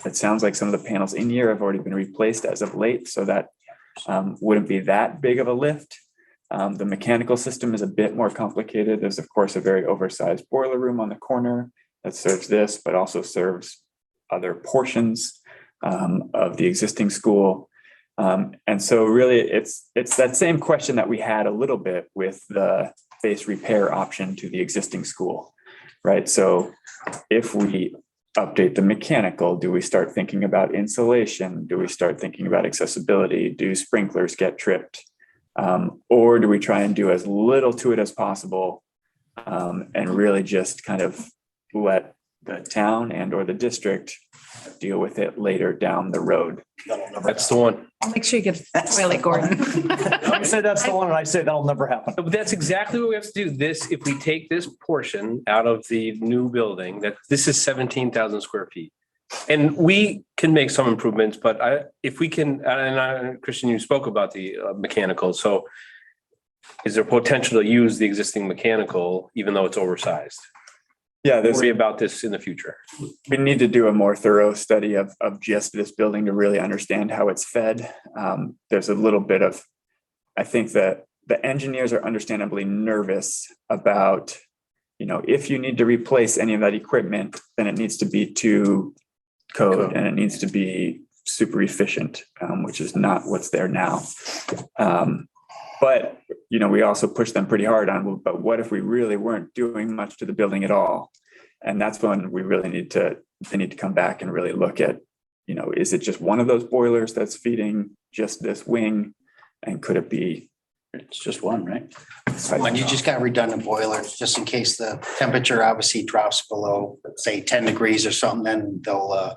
it sounds like some of the panels in here have already been replaced as of late, so that wouldn't be that big of a lift. The mechanical system is a bit more complicated. There's of course a very oversized boiler room on the corner that serves this, but also serves other portions of the existing school. And so really it's that same question that we had a little bit with the base repair option to the existing school, right? So if we update the mechanical, do we start thinking about insulation? Do we start thinking about accessibility? Do sprinklers get tripped? Or do we try and do as little to it as possible and really just kind of let the town and or the district deal with it later down the road? That's the one. I'll make sure you get toilet, Gordon. I say that's the one, and I say that'll never happen. But that's exactly what we have to do. This, if we take this portion out of the new building, that this is 17,000 square feet. And we can make some improvements, but if we can, Christian, you spoke about the mechanical. So is there potential to use the existing mechanical, even though it's oversized? Yeah, there's Worry about this in the future. we need to do a more thorough study of just this building to really understand how it's fed. There's a little bit of, I think that the engineers are understandably nervous about, if you need to replace any of that equipment, then it needs to be to code and it needs to be super efficient, which is not what's there now. But, we also push them pretty hard on, but what if we really weren't doing much to the building at all? And that's when we really they need to come back and really look at, is it just one of those boilers that's feeding just this wing? And could it be? It's just one, right? When you just got redundant boilers, just in case the temperature obviously drops below, say 10 degrees or something, then they'll,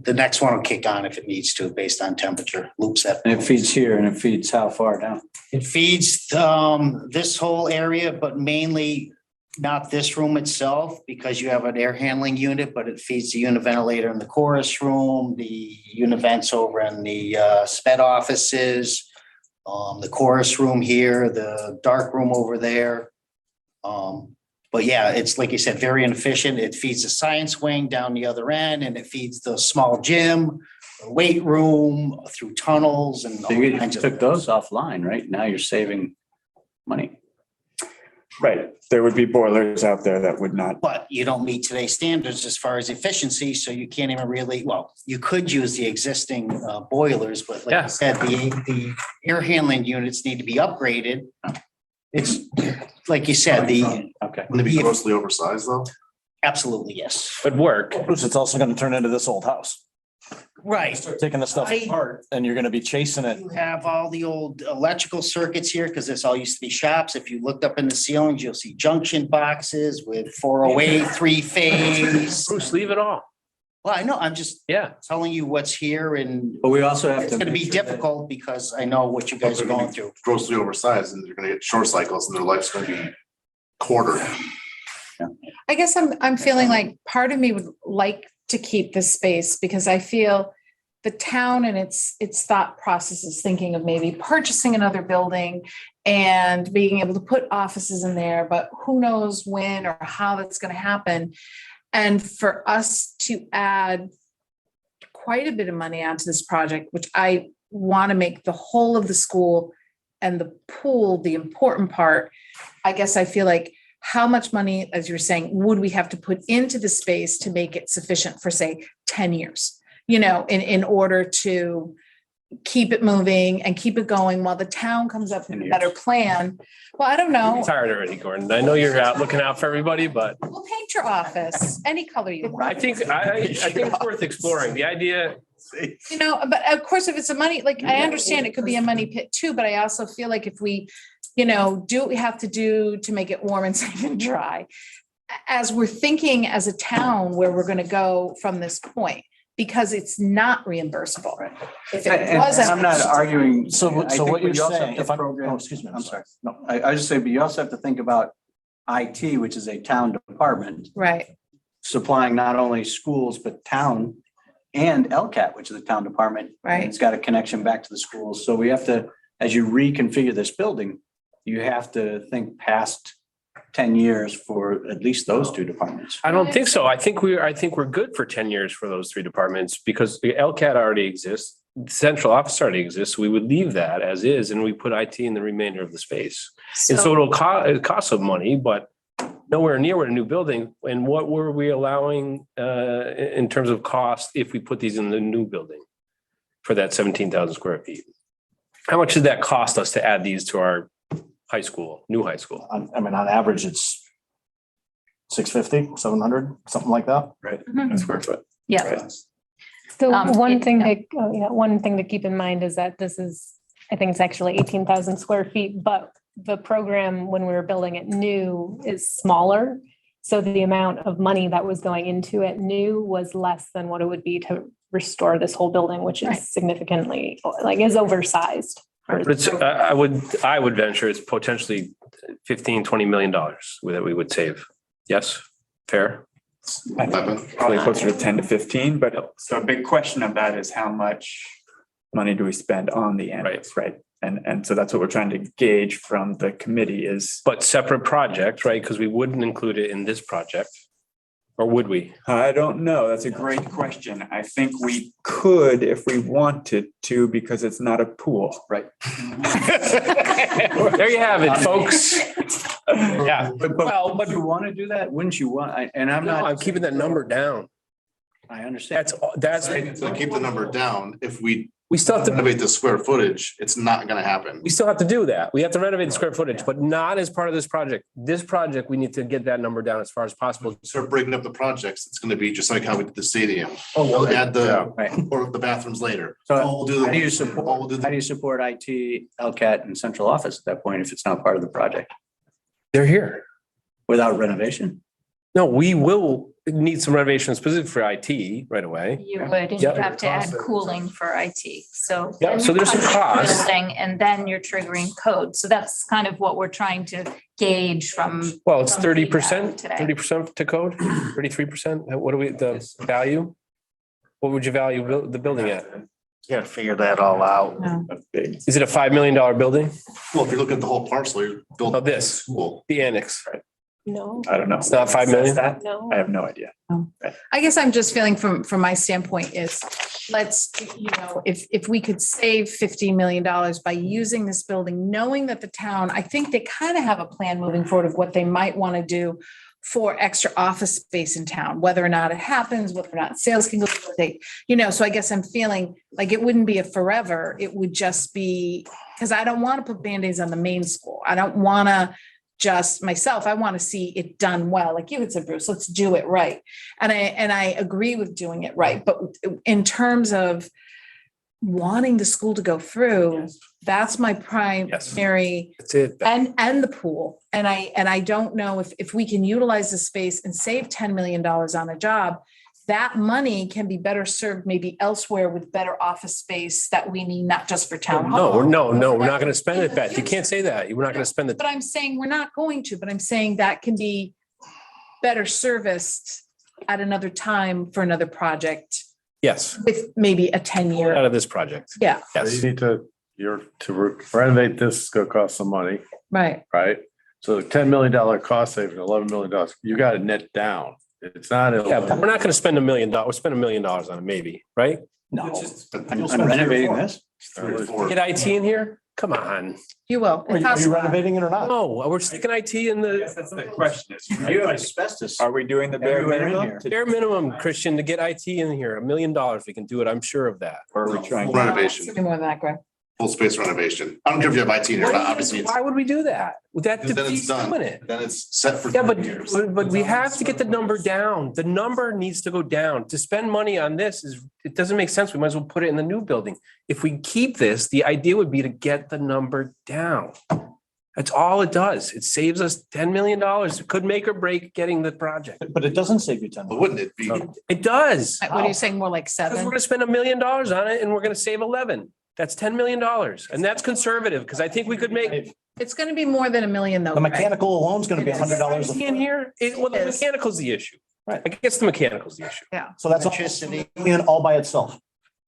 the next one will kick on if it needs to, based on temperature, loop set. And it feeds here and it feeds how far down? It feeds this whole area, but mainly not this room itself, because you have an air handling unit, but it feeds the unit ventilator in the chorus room, the unit vents over in the sped offices, the chorus room here, the dark room over there. But yeah, it's like you said, very inefficient. It feeds the science wing down the other end, and it feeds the small gym, the weight room through tunnels and all You kinds of. took those offline, right? Now you're saving money. Right. There would be boilers out there that would not. But you don't meet today's standards as far as efficiency, so you can't even really, well, you could use the existing boilers, but like I said, the air handling units need to be upgraded. It's like you said, Okay. Wouldn't it be grossly oversized though? Absolutely, yes. Would work. Bruce, it's also going to turn into this old house. Right. Start taking the stuff apart and you're going to be chasing it. You have all the old electrical circuits here, because this all used to be shops. If you looked up in the ceilings, you'll see junction boxes with 408, 3-phase. Bruce, leave it all. Well, I know, I'm just telling you what's here, and But we also have it's to. gonna be make sure that- difficult because I know what you guys are going through. Grossly oversized and they're gonna get short cycles and their life's gonna be quartered. I guess I'm feeling like part of me would like to keep this space because I feel the town and its thought process is thinking of maybe purchasing another building and being able to put offices in there, but who knows when or how that's going to happen. And for us to add quite a bit of money onto this project, which I want to make the whole of the school and the pool the important part, I guess I feel like how much money, as you were saying, would we have to put into the space to make it sufficient for, say, 10 years, in order to keep it moving and keep it going while the town comes up with a better plan? Well, I don't know. I'm tired already, Gordon. I know you're out looking out for everybody, but We'll paint your office any color you want. I think it's worth exploring. The idea. But of course, if it's a money, like I understand it could be a money pit too, but I also feel like if we, do what we have to do to make it warm and safe and dry, as we're thinking as a town where we're going to go from this point, because it's not reimbursable. If it And wasn't. I'm not arguing. So I think what you're we also have saying, to if I'm, program- oh, excuse me, I'm sorry. No, I just say, but you also have to think about IT, which is a town department, Right. supplying not only schools, but town and LCAT, which is a town department. Right. And it's got a connection back to the schools. So we have to, as you reconfigure this building, you have to think past 10 years for at least those two departments. I don't think so. I think we're good for 10 years for those three departments because the LCAT already exists. central office already exists, we would leave that as is and we put IT in the remainder of the space. And so it costs some money, but nowhere near what a new building. And what were we allowing in terms of cost if we put these in the new building for that 17,000 square feet? How much did that cost us to add these to our high school, new high school? I mean, on average, it's 650, 700, something like that. Right, Mhm. a square foot. Yeah. Right. So one it- thing yeah. one thing to keep in mind is that this is, I think it's actually 18,000 square feet, but the program, when we were building it new, is smaller. So the amount of money that was going into it new was less than what it would be to restore this whole building, which Right. is significantly, like, is oversized. But it's, I would venture it's potentially $15-20 million that we would save. Yes, fair? I think probably closer to 10 to 15, but so a big question of that is how much money do we spend on the ambulance, right? And so that's what we're trying to gauge from the committee is. But separate project, right? Because we wouldn't include it in this project. Or would we? I don't know. That's a great question. I think we could if we wanted to, because it's not a pool, right? There you have it, folks. Yeah. But you want to do that? Wouldn't you want, and I'm No, not. I'm keeping that number down. I understand. That's, So keep the number down. If we we still have to, renovate the square footage, it's not gonna happen. we still have to do that. We have to renovate the square footage, but not as part of this project. This project, we need to get that number down as far as possible. Start breaking up the projects. It's gonna be just like how we did the stadium. Oh, We'll add the, Right. or the bathrooms later. So We'll do how do you the, support, we'll do how do you support IT, LCAT and central office at that point if it's not part of the project They're here. without renovation? No, we will need some renovation specific for IT right away. You would, and you Yep. have to add cooling for IT, so. Yeah, then so you're there's some touching the cost. building, and then you're triggering code, so that's kind of what we're trying to gauge from. Well, it's from 30%, feedback today. 30% to code, 33%. What do we, the value? What would you value the building at? You gotta figure that all out. A big, Is it a $5 million building? well, if you look at the whole parcel, you're Oh, building this, school. the annex. No, I don't know. It's not 5 million? That? no. I have no idea. I guess I'm just feeling from my standpoint is, let's, if we could save $15 million by using this building, knowing that the town, I think they kind of have a plan moving forward of what they might want to do for extra office space in town, whether or not it happens, whether or not sales can go, so I guess I'm feeling like it wouldn't be a forever. It would just be, because I don't want to put Band-Aids on the main school. I don't want to just myself, I want to see it done well. Like you had said, Bruce, let's do it right. And I agree with doing it right. But in terms of wanting the school to go through, that's my primary, That's it. and the pool. And I don't know if we can utilize the space and save $10 million on a job, that money can be better served maybe elsewhere with better office space that we need, not just for town hall. No, we're not going to spend it, Beth. You can't say that. We're not going to spend it. But I'm saying we're not going to, but I'm saying that can be better serviced at another time for another project Yes, with maybe a 10-year. out of this project. Yeah, Yes. You need to, to renovate this, is gonna cost some money, right. right? So $10 million cost saving, $11 million, you got to net down. It's not. Yeah, but we're not going to spend $1 million. We'll spend $1 million on it, maybe, right? No, I'm renovating this. Get IT in here? Come on. You will. Are you renovating it or not? No, we're sticking IT in the That's the question is, You have asbestos. are we doing the bare Everywhere in minimum? here. bare minimum, Christian, to get IT in here, $1 million. We can do it. I'm sure of that. Or are we trying? Full to- renovation, It's more than that, Greg. full space renovation. I don't care if you have IT in there, but obviously it's, Why would we do that? That then it's defeats done. doing it. Then it's set for Yeah, 30 years. but we have to get the number down. The number needs to go down. To spend money on this it doesn't make sense. We might as well put it in the new building. If we keep this, the idea would be to get the number down. That's all it does. It saves us $10 million. It could make or break getting the project. But it doesn't save you 10. But wouldn't it be? It does. What are you saying? More like Because we're 7? going to spend $1 million on it and we're going to save 11. That's $10 million. And that's conservative because I think we could make. It's going to be more than $1 million though. The Greg. mechanical alone is going to be $100. In here, well, the Yes. mechanical's the issue. Right. I guess the mechanical's the issue. So that's Electricity. all by itself,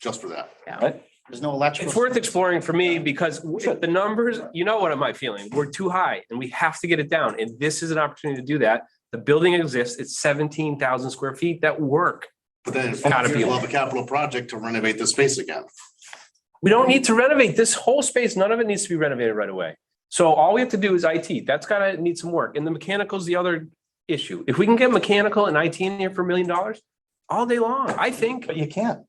Just for that. right? There's no electrical. It's worth exploring for me because the numbers, you know what am I feeling? We're too high and we have to get it down. And this is an opportunity to do that. The building exists. It's 17,000 square feet that work. But then Gotta be- you'll have a capital project to renovate the space again. We don't need to renovate this whole space. None of it needs to be renovated right away. So all we have to do is IT. That's gotta need some work. And the mechanical is the other issue. If we can get mechanical and IT in here for $1 million all day long, I think. But you can't.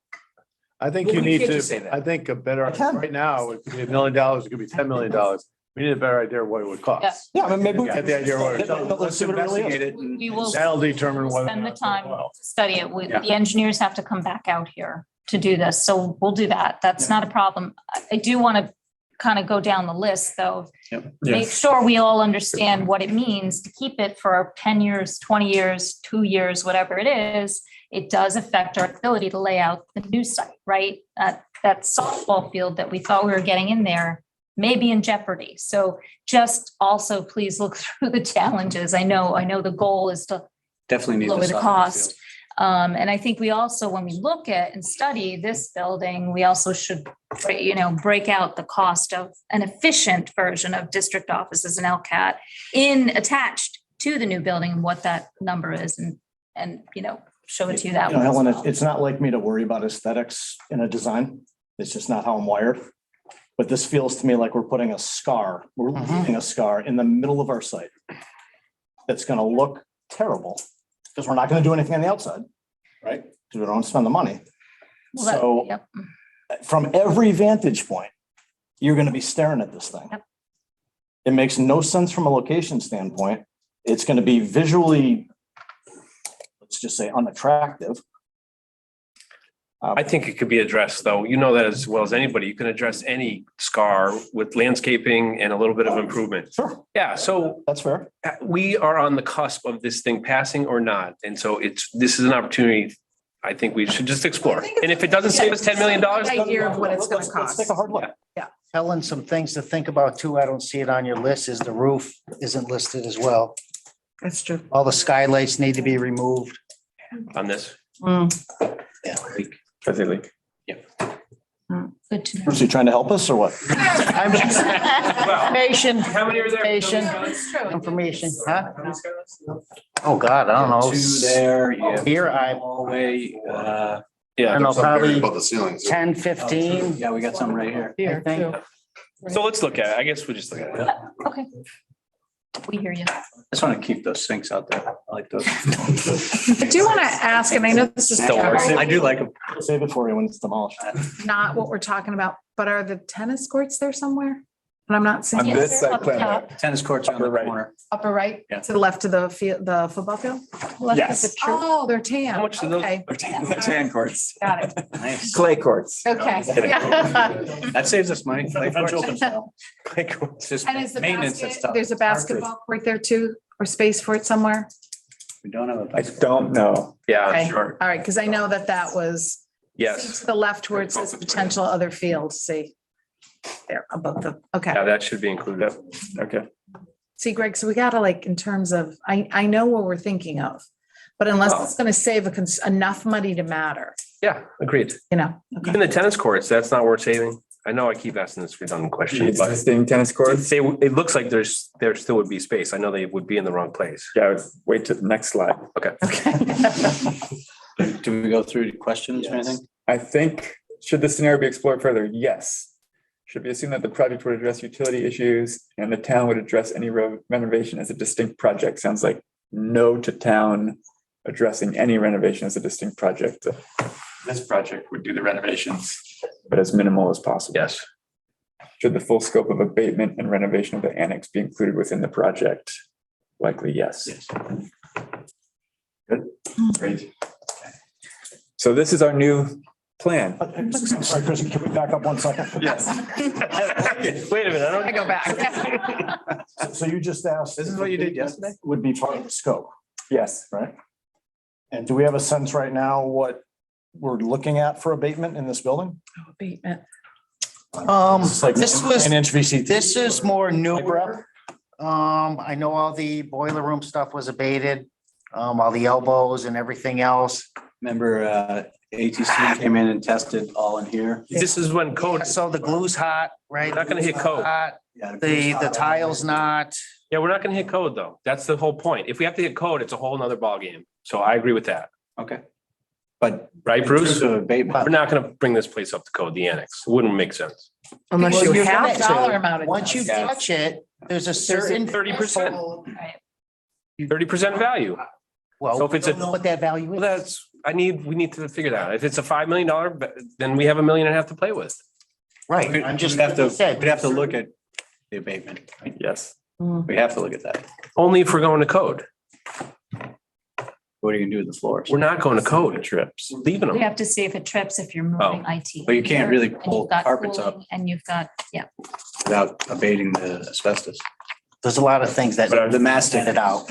I think Well, you we need can't just say to, that. I think a better, I can. right now, it could be $1 million, it could be $10 million. We need a better idea of what it would cost. Yeah, I mean, maybe. Get the idea what it Let's Let's see what it really is. investigate it and We will that'll determine whether. spend the or not time it's worthwhile. to study it. Yeah. The engineers have to come back out here to do this. So we'll do that. That's not a problem. I do want to kind of go down the list though. Make sure we all understand what it means to keep it for 10 years, 20 years, 2 years, whatever it is. It does affect our ability to lay out the new site, right? That softball field that we thought we were getting in there may be in jeopardy. So just also please look through the challenges. I know the goal is to Definitely need. lower the softball cost. And I think we also, when we look at and study this building, we also should, break out the cost of an efficient version of district offices and LCAT attached to the new building, and what that number is and show it to you that way. Helen, it's not like me to worry about aesthetics in a design. It's just not how I'm wired. But this feels to me like we're putting a scar, we're leaving a scar in the middle of our site. That's gonna look terrible because we're not gonna do anything on the outside, right? Because we don't spend the money. Well, that- So yep. from every vantage point, you're gonna be staring at this thing. Yep. It makes no sense from a location standpoint. It's gonna be visually, let's just say, unattractive. I think it could be addressed, though. You know that as well as anybody. You can address any scar with landscaping and a little bit of improvement. Sure, Yeah, so that's fair. we are on the cusp of this thing passing or not. And so this is an opportunity I think we should just explore. And if it doesn't save us $10 million. Idea of what it's gonna Let's take cost. a hard look. Helen, some things to think about too. I don't see it on your list is the roof isn't listed as well. That's true. All the skylights need to be removed. On this. Does it leak? Good to know. Was he trying to help us or what? I'm just- Information, How many are there? information, huh? Oh, God, I don't know. Two there, yeah. Here, I Hallway, don't Yeah. know, Some area probably above the ceilings. 10, 15. yeah, we got some right here. I think. So let's look at it. I guess we just look at it. Okay. We hear you. I just want to keep those sinks out there. I like those. I do want to ask, and I know this is Still works. I do like them. Save it for you when it's demolished. not what we're talking about, but are the tennis courts there somewhere? And I'm not On seeing this it. site plan, Tennis courts are on the Upper right. corner. Upper right, Yeah. to the left of the field, the football field? Left of Yes. the Oh, they're tan. How much do those- Okay, tan courts, got it. Nice. clay courts. Okay. That saves us money. French Open style. It's just And is the maintenance and basket, stuff. there's a basketball court there too, or space for it somewhere? We don't have a. I don't know. Yeah, Okay, Sure. all right, because I know that was yes. to the left where it says potential other fields, see? There above the, okay. Yeah, that should be included. Okay. See, Greg, so we gotta like, in terms of, I know what we're thinking of, but unless it's gonna save enough money to matter, Yeah, agreed. okay. Even the tennis courts, that's not worth saving. I know I keep asking this redundant The question, but existing tennis courts. it looks like there still would be space. I know they would be in the wrong place. Yeah, I would wait to the next slide. Okay. Do we go through questions or anything? I think, should this scenario be explored further? Yes. Should we assume that the project would address utility issues and the town would address any renovation as a distinct project? Sounds like no to town addressing any renovation as a distinct project. This project would do the renovations, but as minimal as possible. Yes. Should the full scope of abatement and renovation of the annex be included within the project? Likely, yes. Good, great. So this is our new plan. Sorry, Chris, can we back up 1 second? Yes. Wait a minute, I don't. I go back. So you just asked. This is what you did yesterday? Would be part of the scope, Yes. right? And do we have a sense right now what we're looking at for abatement in this building? Abatement. It's like This was- an inch VCT. This is more new. I know all the boiler room stuff was abated, all the elbows and everything else. Remember, ATC came in and tested all in here. This is when code, So the glue's hot, right? Not gonna hit code. Hot. Yeah, The tile's not. yeah, we're not gonna hit code though. That's the whole point. If we have to hit code, it's a whole nother ballgame. So I agree with that. Okay. But right, Bruce? the abatement, We're not gonna bring this place up to code, the annex. It wouldn't make sense. Unless Well, you you're have gonna dollar to. amount. it Once you does. touch it, there's a certain. 30%. Right. 30% value. Well, So if we it's a- don't know what that value Well, is. we need to figure that out. If it's a $5 million, then we have $1.5 million to play with. Right, I'm just. we'd have to, said. we'd have to look at the abatement. Yes. We have to look at that. Only if we're going to code. What are you gonna do with the floors? We're not going to code. Trips. We're leaving We them. have to see if it trips if you're moving IT. But you can't really And pull you've got carpets up cooling And you've got, yeah. without abating the asbestos. There's a lot of things that. But the mastic it out.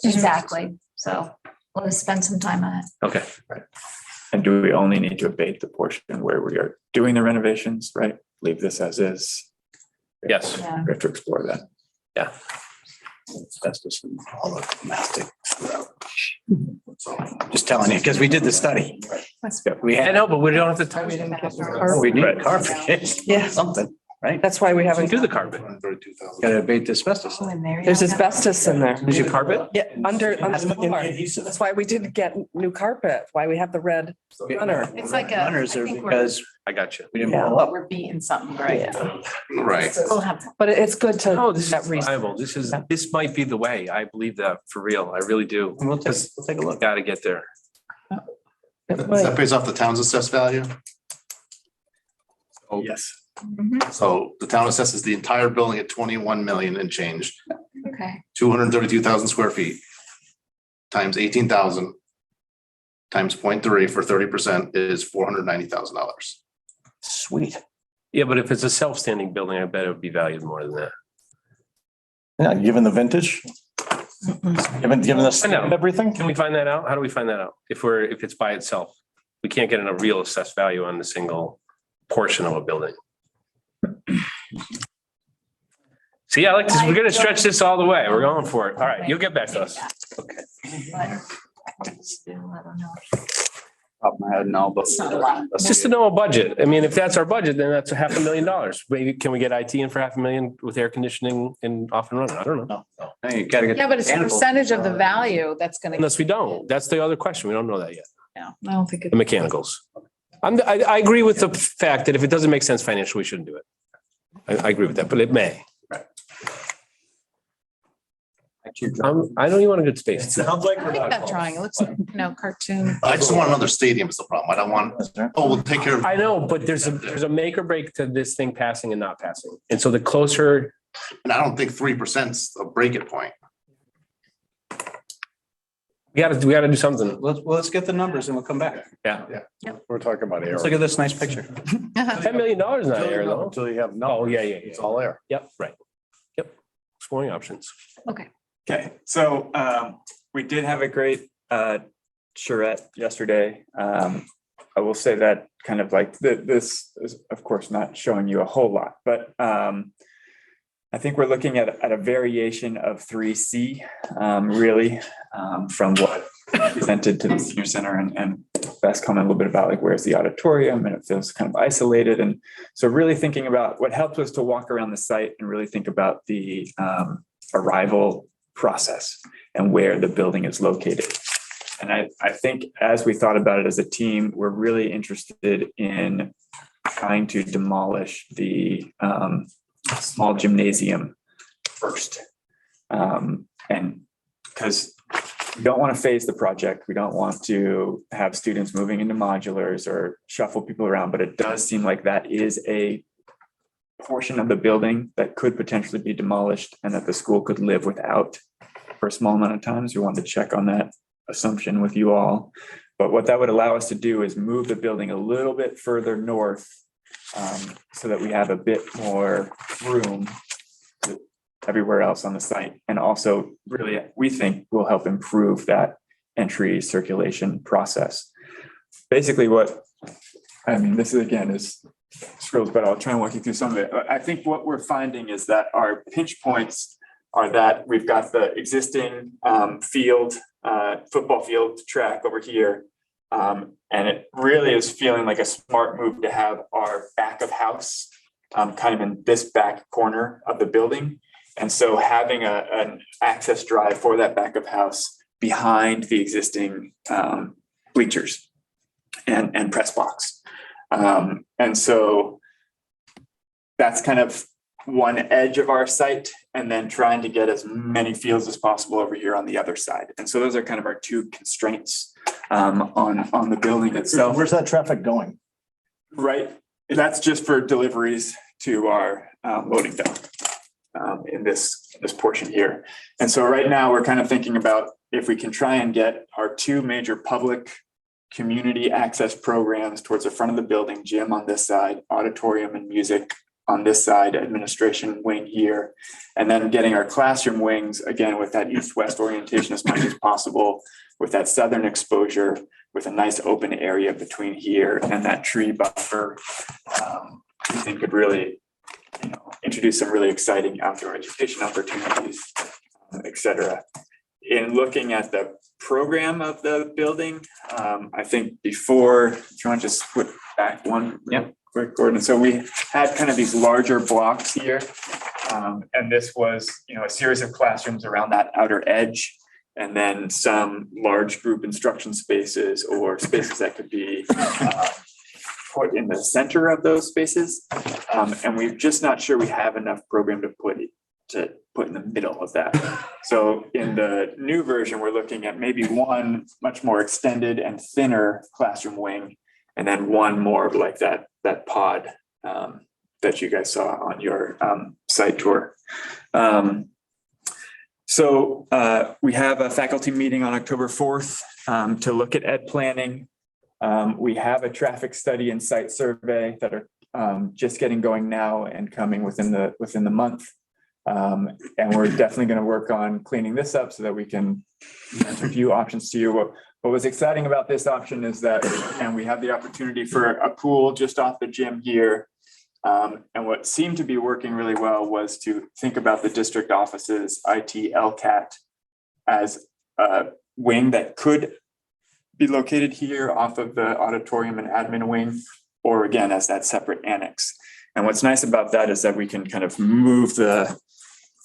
Exactly. So we'll spend some time on it. Okay. And do we only need to abate the portion where we are doing the renovations, right? Leave this as is. Yes. Yeah. We have to explore that. Yeah. Asbestos and all the mastic. Just telling you, because we did the study. We I had, know, but we don't have to touch We it. didn't get we need Right. carpet. Yeah. Something, right? That's why we We haven't. do the carpet. Gotta abate the asbestos. There's asbestos in there. Is your carpet? Yeah, under the floor. That's why we didn't get new carpet, why we have the red runner. It's like a. Runners I are think we're- because I got you. we didn't pull up. We're beating something, right? Yeah. Right. We'll have. But it's good to. Oh, this that is reason. viable. This might be the way. I believe that for real. I really do. We'll take a look. Got to get there. It might. That pays off the town's assessed value. Oh, yes. Mhm. So the town assesses the entire building at 21 million and change, Okay. 232,000 square feet. Times 18,000. Times 0.3 for 30% is $490,000. Sweet. Yeah, but if it's a self-standing building, I bet it would be valued more than that. Yeah, given the vintage, given the I know. and everything. Can we find that out? How do we find that out? If it's by itself, we can't get a real assessed value on the single portion of a building. See, I like this. We're gonna stretch this all the way. We're going for it. All right, you'll get back to us. Okay. But still, I don't know. Top of my head, no, but. It's not a lot. It's just a normal budget. I mean, if that's our budget, then that's $500,000. Maybe can we get IT in for $500,000 with air conditioning and off and running? I don't know. Hey, you gotta get. Yeah, but it's a mechanical. percentage of the value that's gonna. Unless we don't. That's the other question. We don't know that yet. Yeah, I don't think. The mechanicals. I agree with the fact that if it doesn't make sense financially, we shouldn't do it. I agree with that, but it may. I know you want a good space. Sounds like I we're like not. that drawing. It looks, cartoon. I just want another stadium is the problem. I don't want, oh, we'll take care of. I know, but there's a make or break to this thing passing and not passing. And so the closer, And I don't think 3%'s a break it point. we gotta do something. Let's get the numbers and we'll come back. Yeah. We're talking about air. Let's look at this nice picture. $10 million not air though. Until you have no. Oh, yeah. It's all air. Yep, right. Yep. Scoring options. Okay. Okay, so we did have a great charrette yesterday. I will say that kind of like this is of course not showing you a whole lot, but I think we're looking at a variation of 3C really from what presented to the senior center and Beth's comment a little bit about like where's the auditorium and it feels kind of isolated. And so really thinking about what helped us to walk around the site and really think about the arrival process and where the building is located. And I think as we thought about it as a team, we're really interested in trying to demolish the small gymnasium first. And because we don't want to phase the project, we don't want to have students moving into modulars or shuffle people around, but it does seem like that is a portion of the building that could potentially be demolished and that the school could live without for a small amount of time. So we wanted to check on that assumption with you all. But what that would allow us to do is move the building a little bit further north so that we have a bit more room everywhere else on the site. And also really, we think will help improve that entry circulation process. Basically this is again is scrolls, but I'll try and walk you through some of it. I think what we're finding is that our pinch points are that we've got the existing football field track over here. And it really is feeling like a smart move to have our back of house kind of in this back corner of the building. And so having an access drive for that back of house behind the existing bleachers. and press box. And so that's kind of one edge of our site, and then trying to get as many fields as possible over here on the other side. And so those are kind of our two constraints on the building itself. Where's that traffic going? Right, that's just for deliveries to our loading dock in this portion here. And so right now we're kind of thinking about if we can try and get our two major public community access programs towards the front of the building, gym on this side, auditorium and music on this side, administration wing here, and then getting our classroom wings, again, with that east-west orientation as much as possible, with that southern exposure, with a nice open area between here and that tree buffer, we think could really, introduce some really exciting outdoor education opportunities, et cetera. In looking at the program of the building, I think before, do you want to just flip back one? Yep. Quick, Gordon. So we had kind of these larger blocks here. And this was, a series of classrooms around that outer edge, and then some large group instruction spaces or spaces that could be put in the center of those spaces. And we're just not sure we have enough program to put in the middle of that. So in the new version, we're looking at maybe one much more extended and thinner classroom wing, and then one more of like that pod that you guys saw on your site tour. So we have a faculty meeting on October 4th to look at ed planning. We have a traffic study and site survey that are just getting going now and coming within the month. And we're definitely going to work on cleaning this up so that we can answer a few options to you. What was exciting about this option is that, and we have the opportunity for a pool just off the gym here. And what seemed to be working really well was to think about the district offices, IT, LCAT, as a wing that could be located here off of the auditorium and admin wing, or again, as that separate annex. And what's nice about that is that we can kind of move the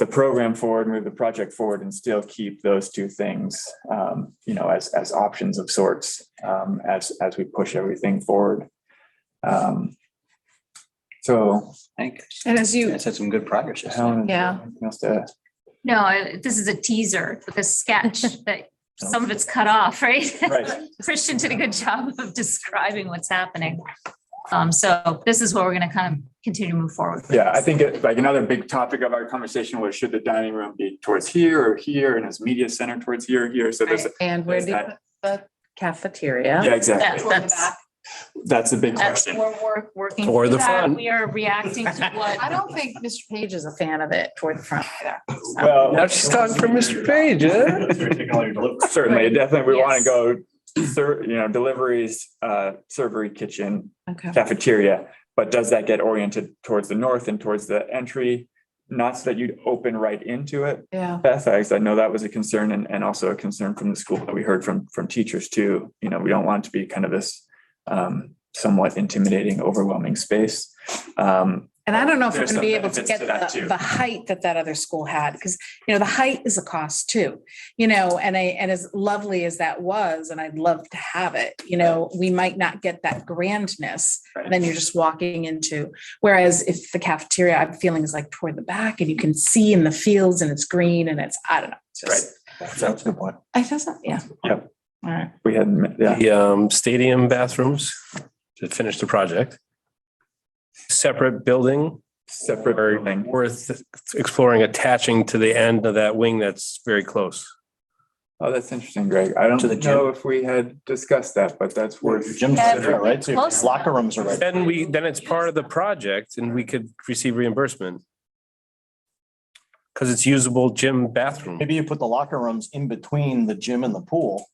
program forward, move the project forward, and still keep those two things, as options of sorts, as we push everything forward. So. Thanks. And as you, That's had some good progress. Helen, Yeah. anything else to add? No, this is a teaser with a sketch that some of it's cut off, right? Right. Christian did a good job of describing what's happening. So this is what we're going to kind of continue to move forward with. Yeah, I think like another big topic of our conversation was, should the dining room be towards here or here, and is media center towards here or here? So there's. and where do you put the cafeteria? Yeah, exactly. That's a big That's question. we're working. Or through the that. front. We are reacting to what. I don't think Mr. Page is a fan of it toward the front either. Well, Now she's talking for Mr. Page, huh? certainly, definitely, we want Yes. to go, deliveries, servery, kitchen, Okay. cafeteria. But does that get oriented towards the north and towards the entry? Not so that you'd open right into it. Yeah. Beth, I know that was a concern, and also a concern from the school that we heard from teachers too. We don't want it to be kind of this somewhat intimidating, overwhelming space. And I don't know if we're There's going to be some able to benefits get to that too. the height that other school had, because, the height is a cost too, and as lovely as that was, and I'd love to have it, we might not get that grandness. Right. And then you're just walking into, whereas if the cafeteria, I'm feeling is like toward the back and you can see in the fields and it's green and it's, I don't know. It's just, That's a good point. I doesn't, yeah. Yep. All right. We had, yeah. The stadium bathrooms to finish the project. Separate building. Separate Or building. worth exploring attaching to the end of that wing that's very close. Oh, that's interesting, Greg. I don't To the know if we had discussed that, but that's worth. Gym's Yeah, there, right? So your close. locker rooms are right. Then it's part of the project and we could receive reimbursement. Because it's usable gym bathroom. Maybe you put the locker rooms in between the gym and the pool.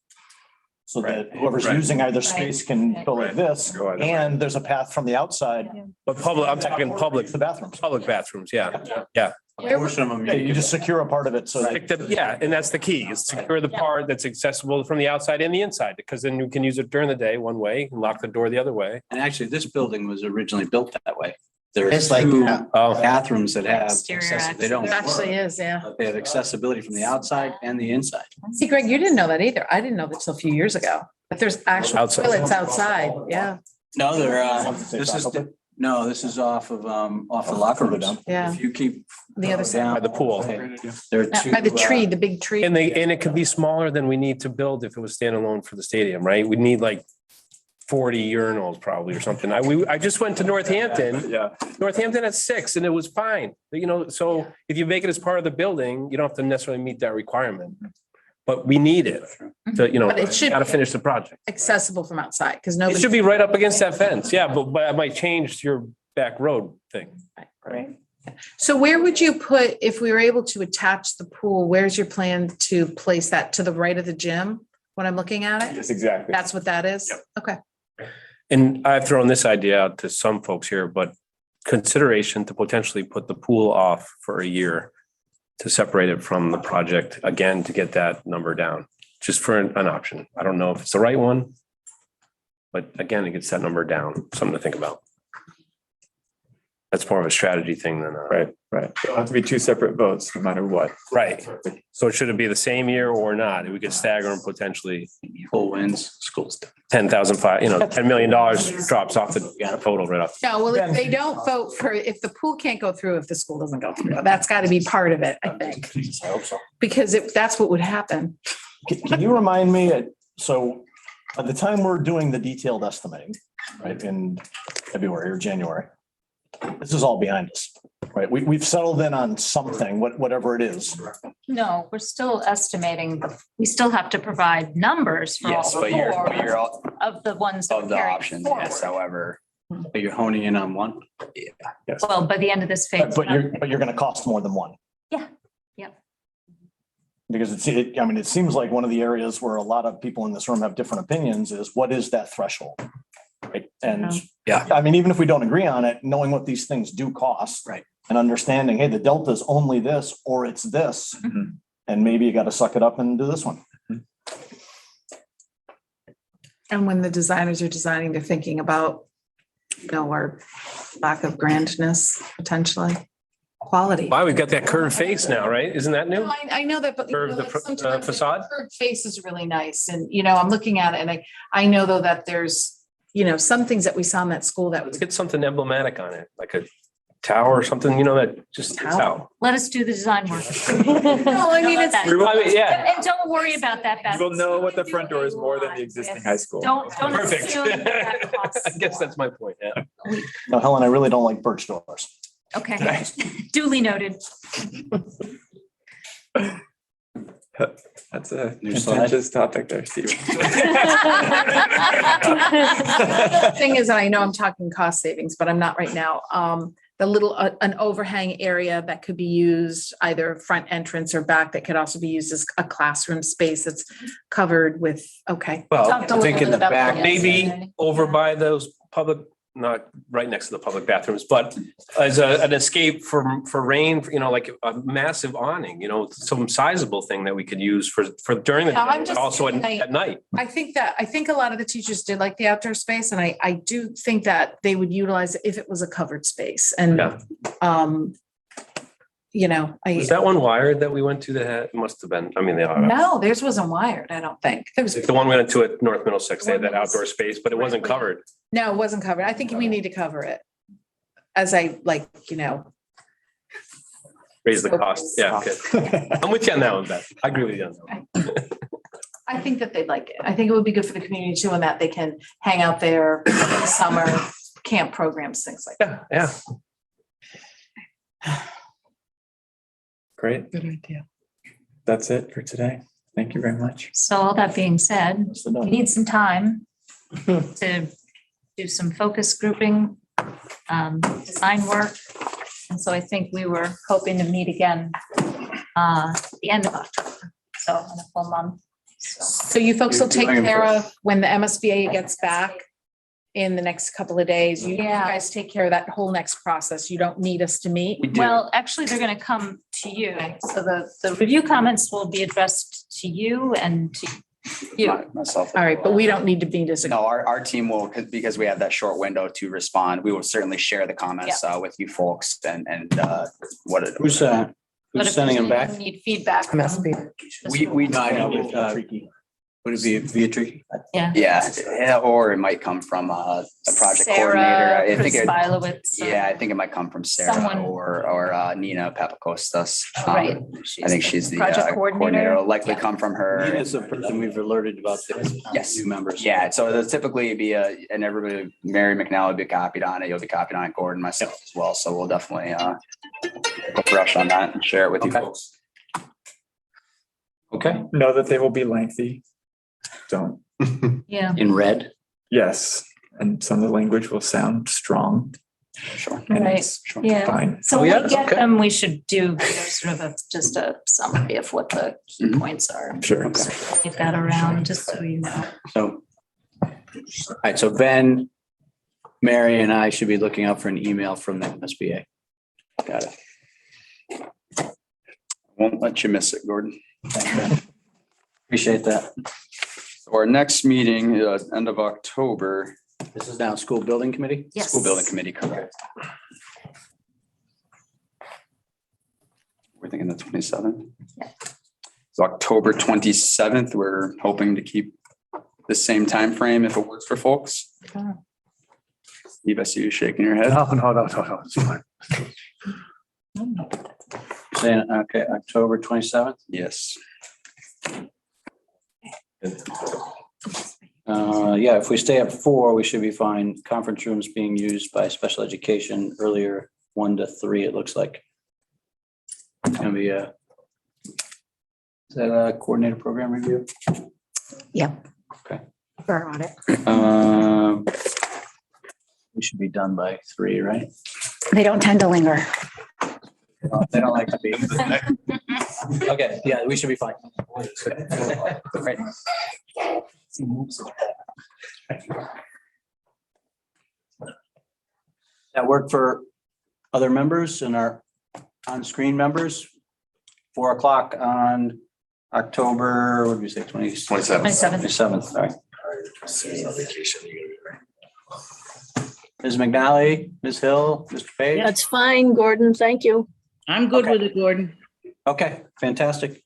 So that whoever's Right. using either space can go like this, Go either way. and there's a path from the outside. But I'm talking public, The bathrooms. public bathrooms, yeah, yeah. Portion of them. Yeah, you just secure a part of it so that. Yeah, and that's the key, is secure the part that's accessible from the outside and the inside, because then you can use it during the day one way and lock the door the other way. And actually, this building was originally built that way. There are It's like two that. bathrooms that have, Exterior they don't It actually work, is, yeah. but they have accessibility from the outside and the inside. See, Greg, you didn't know that either. I didn't know that till a few years ago, but there's actual Outside. toilets outside, yeah, No, they're, Say this is, faculty? no, this is off of the locker Further rooms. down. yeah. If you keep. The other side. down- By the pool. There are two. By the tree, the big tree. And it could be smaller than we need to build if it was standalone for the stadium, right? We need like 40 urinals probably or something. I just went to Northampton. Yeah. Northampton had 6 and it was fine. So if you make it as part of the building, you don't have to necessarily meet that requirement. But we need it to, But it should gotta be finish the project. accessible from outside, because It nobody. should be right up against that fence. Yeah, but it might change your back road thing. Right. So where would you put, if we were able to attach the pool, where's your plan to place that? To the right of the gym? When I'm looking at it? Yes, exactly. That's what that is? Yep. Okay. And I've thrown this idea out to some folks here, but consideration to potentially put the pool off for a year to separate it from the project again, to get that number down, just for an option. I don't know if it's the right one. But again, it gets that number down, something to think about. That's more of a strategy thing than a. Right. It'll have to be 2 separate votes, no matter what. Right. So should it be the same year or not? We could stagger them potentially. Full wins, schools. 10,005, $10 million drops off the total right off. No, well, if they don't vote for, if the pool can't go through, if the school doesn't go through, that's got to be part of it, I think. I hope so. Because that's what would happen. Can you remind me, so by the time we're doing the detailed estimating, right, in February or January, this is all behind us, right? We've settled in on something, whatever it is. No, we're still estimating, we still have to provide numbers for Yes, all but you're four all of the ones that of we're the carrying options, forward. yes, however. But you're honing in on one. Yes. Well, by the end of this phase. But you're gonna cost more than one. Yeah, yeah. Because it seems like one of the areas where a lot of people in this room have different opinions is what is that threshold? Right, and Yeah. I mean, even if we don't agree on it, knowing what these things do cost. Right. And understanding, hey, the delta is only this, or it's this, Mhm. and maybe you gotta suck it up and do this one. And when the designers are designing, they're thinking about, our lack of grandness, potentially, quality. Wow, we've got that curved face now, right? Isn't that new? I know that, but. Or the sometimes facade? Curved face is really nice. And, I'm looking at it and I know though that there's, some things that we saw in that school that Let's was. get something emblematic on it, like a tower or something, that just sticks out. Let us do the design work. No, I mean, it's. How about that? We will- Yeah. And don't worry about that, Beth. We'll know what the front door is more than the existing high school. Don't Perfect. assume that costs I guess that's my point, yeah. No, Helen, I really don't like birch doors. Okay, duly noted. That's a New slide. contentious topic there, Steve. Thing is, I know I'm talking cost savings, but I'm not right now. The little, an overhang area that could be used either front entrance or back, that could also be used as a classroom space that's covered with, okay. Well, Talked a I little think in bit the about back, that maybe yesterday. over by those public, not right next to the public bathrooms, but as an escape for rain, like a massive awning, some sizable thing that we could use for during the Yeah, I'm day, but just also saying, at night. I think a lot of the teachers did like the outdoor space, and I do think that they would utilize it if it was a covered space. And, Was that one wired that we went to that had, must have been, they are. no, theirs wasn't wired, I don't think. There was, The one we went to at North Middlesex, they had that outdoor space, but it wasn't covered. no, it wasn't covered. I think we need to cover it. As I Raise the cost. Yeah, okay. I'm with you on that one, Beth. I agree with you on that one. I think that they'd like it. I think it would be good for the community too, in that they can hang out there in the summer, camp programs, things like that. Yeah. Great. Good idea. That's it for today. Thank you very much. So all that being said, we need some time to do some focus grouping, design work. And so I think we were hoping to meet again the end of October, so in a full month. So you folks will take care of when the MSBA gets back in the next couple of days. You guys take care of that whole next process. You don't need us to meet. Well, actually, they're going to come to you. So the review comments will be addressed to you and to You. myself. All right, but we don't need to be dis. No, our team will, because we have that short window to respond, we will certainly share the comments with you folks and what it. Who's sending them back? Need feedback. MSP. We No, I know, but, would it be via Tricky? Yeah. Yeah, or it might come from a project Sarah coordinator. I think it, Prispilowicz, yeah, I think it might come from Sarah Someone. or Nina Papakostas. Right. I think she's the Project coordinator. It'll likely come from her. Nina's the person we've alerted about the Yes. new members. Yeah, so it'll typically be and everybody, Mary McNally will be copied on it. You'll be copied on it, Gordon, myself as well. So we'll definitely go brush on that and share it with you folks. Okay, Know that they will be lengthy. Don't. Yeah. in red. Yes, and some of the language will sound strong. Sure. And Right. it's Yeah. fine. So Oh, when yeah, we get okay. them, we should do sort of just a summary of what the key points are. Sure. Get that around, just so you know. So, all right, so Ben, Mary and I should be looking out for an email from the MSBA. Got it. Won't let you miss it, Gordon. Appreciate that. So our next meeting, end of October. This is now school building committee? Yes. School building committee, correct. We're thinking the 27th. So October 27th, we're hoping to keep the same time frame if it works for folks. Steve, I see you shaking your head. No. It's fine. Saying, okay, October 27th? Yes. Yeah, if we stay at 4, we should be fine. Conference rooms being used by special education earlier, 1 to 3, it looks like. It's gonna be is that a coordinator program review? Yep. Okay. For audit. We should be done by 3, right? They don't tend to linger. They don't like to be. Okay, yeah, we should be fine. Great. That work for other members and our on-screen members? 4 o'clock on October, what did we say, 27th. 27th, all right. Ms. McNally, Ms. Hill, Mr. Page? That's fine, Gordon. Thank you. I'm good Okay. with it, Gordon. Okay, fantastic.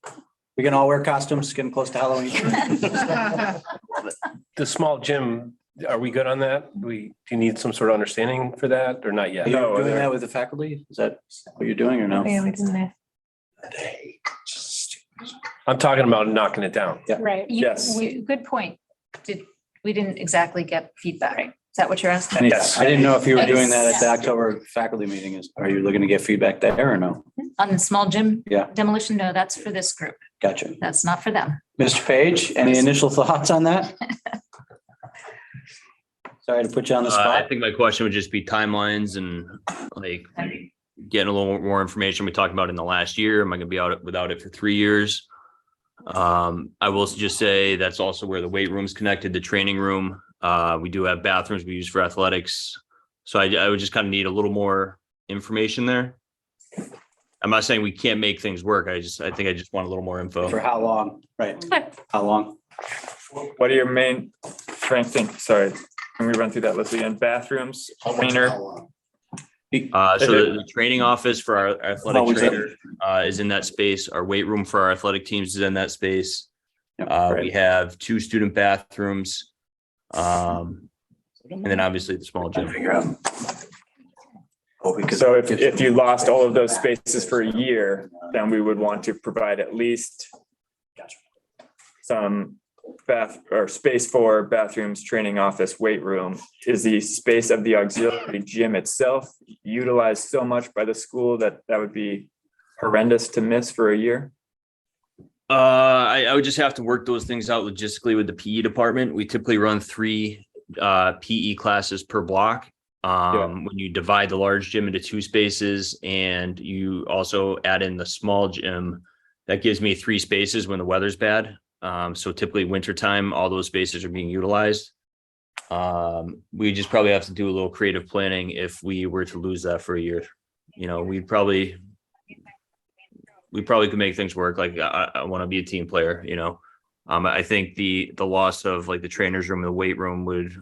We can all wear costumes, getting close to Halloween. The small gym, are we good on that? Do you need some sort of understanding for that or not Are yet? you No, doing they're- that with the faculty? Is that what you're doing or no? Yeah, we didn't know. I'm talking about knocking it down. Right. Yes. Good point. We didn't exactly get feedback. Is that what you're asking? Yes. I didn't know if you were doing that at the October faculty meeting. Are you looking to get feedback there or no? On the small gym Yeah. demolition? No, that's for this group. Gotcha. That's not for them. Mr. Page, any initial thoughts on that? Sorry to put you on the I spot. think my question would just be timelines and like getting a little more information we talked about in the last year. Am I gonna be out without it for 3 years? I will just say that's also where the weight room's connected, the training room. We do have bathrooms we use for athletics. So I would just kind of need a little more information there. I'm not saying we can't make things work. I think I just want a little more info. For how long? Right. How long? What are your main, trying to think, sorry, can we run through that list again? Bathrooms, trainer, So the training office for our athletic Always trainer is in that space. Our weight room for our athletic teams is in that space. Right. We have 2 student bathrooms. And then obviously the small gym. So if you lost all of those spaces for a year, then we would want to provide at least some space for bathrooms, training office, weight room. Is the space of the auxiliary gym itself utilized so much by the school that would be horrendous to miss for a year? I would just have to work those things out logistically with the PE department. We typically run 3 PE classes per block. When you divide the large gym into 2 spaces and you also add in the small gym, that gives me 3 spaces when the weather's bad. So typically wintertime, all those spaces are being utilized. We just probably have to do a little creative planning if we were to lose that for a year. You know, we probably could make things work. Like I want to be a team player, you know, I think the loss of like the trainer's room and the weight room would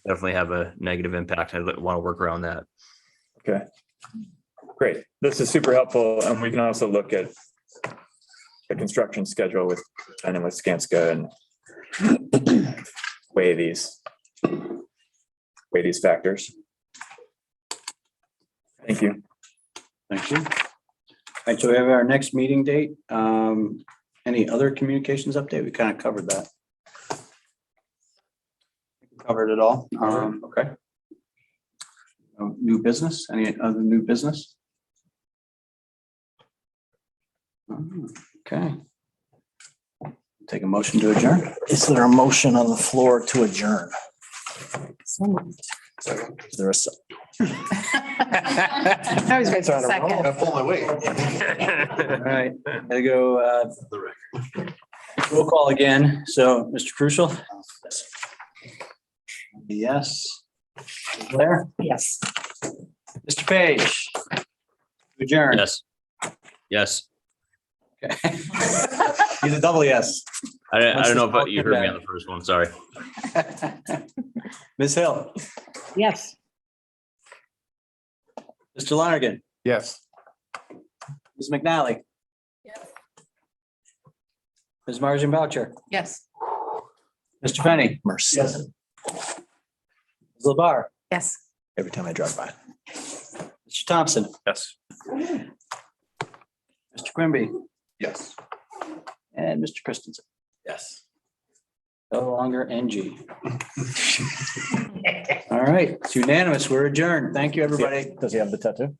definitely have a negative impact. I want to work around that. Okay. Great. This is super helpful. And we can also look at the construction schedule with, and with Skanska and weigh these factors. Thank you. Thank you. All right, so we have our next meeting date. Any other communications update? We kind of covered that. Covered it all. Okay. New business? Any other new business? Okay. Take a motion to adjourn. Is there a motion on the floor to adjourn? Is there a? I was ready for a second. I pull my weight. All right, gotta go, roll call again. So, Mr. Crucial? Yes. Blair? Yes. Mr. Page? Adjourn. Yes. Yes. Okay. He's a double yes. I don't know if you heard me on the first one. Sorry. Ms. Hill? Yes. Mr. Lonergan? Yes. Ms. McNally? Ms. Margin Boucher? Yes. Mr. Penny? Mercy. Ms. LeBar? Yes. Every time I drive by. Mr. Thompson? Yes. Mr. Quimby? Yes. And Mr. Christensen? Yes. No longer NG. All right, it's unanimous. We're adjourned. Thank you, everybody. Does he have the tattoo?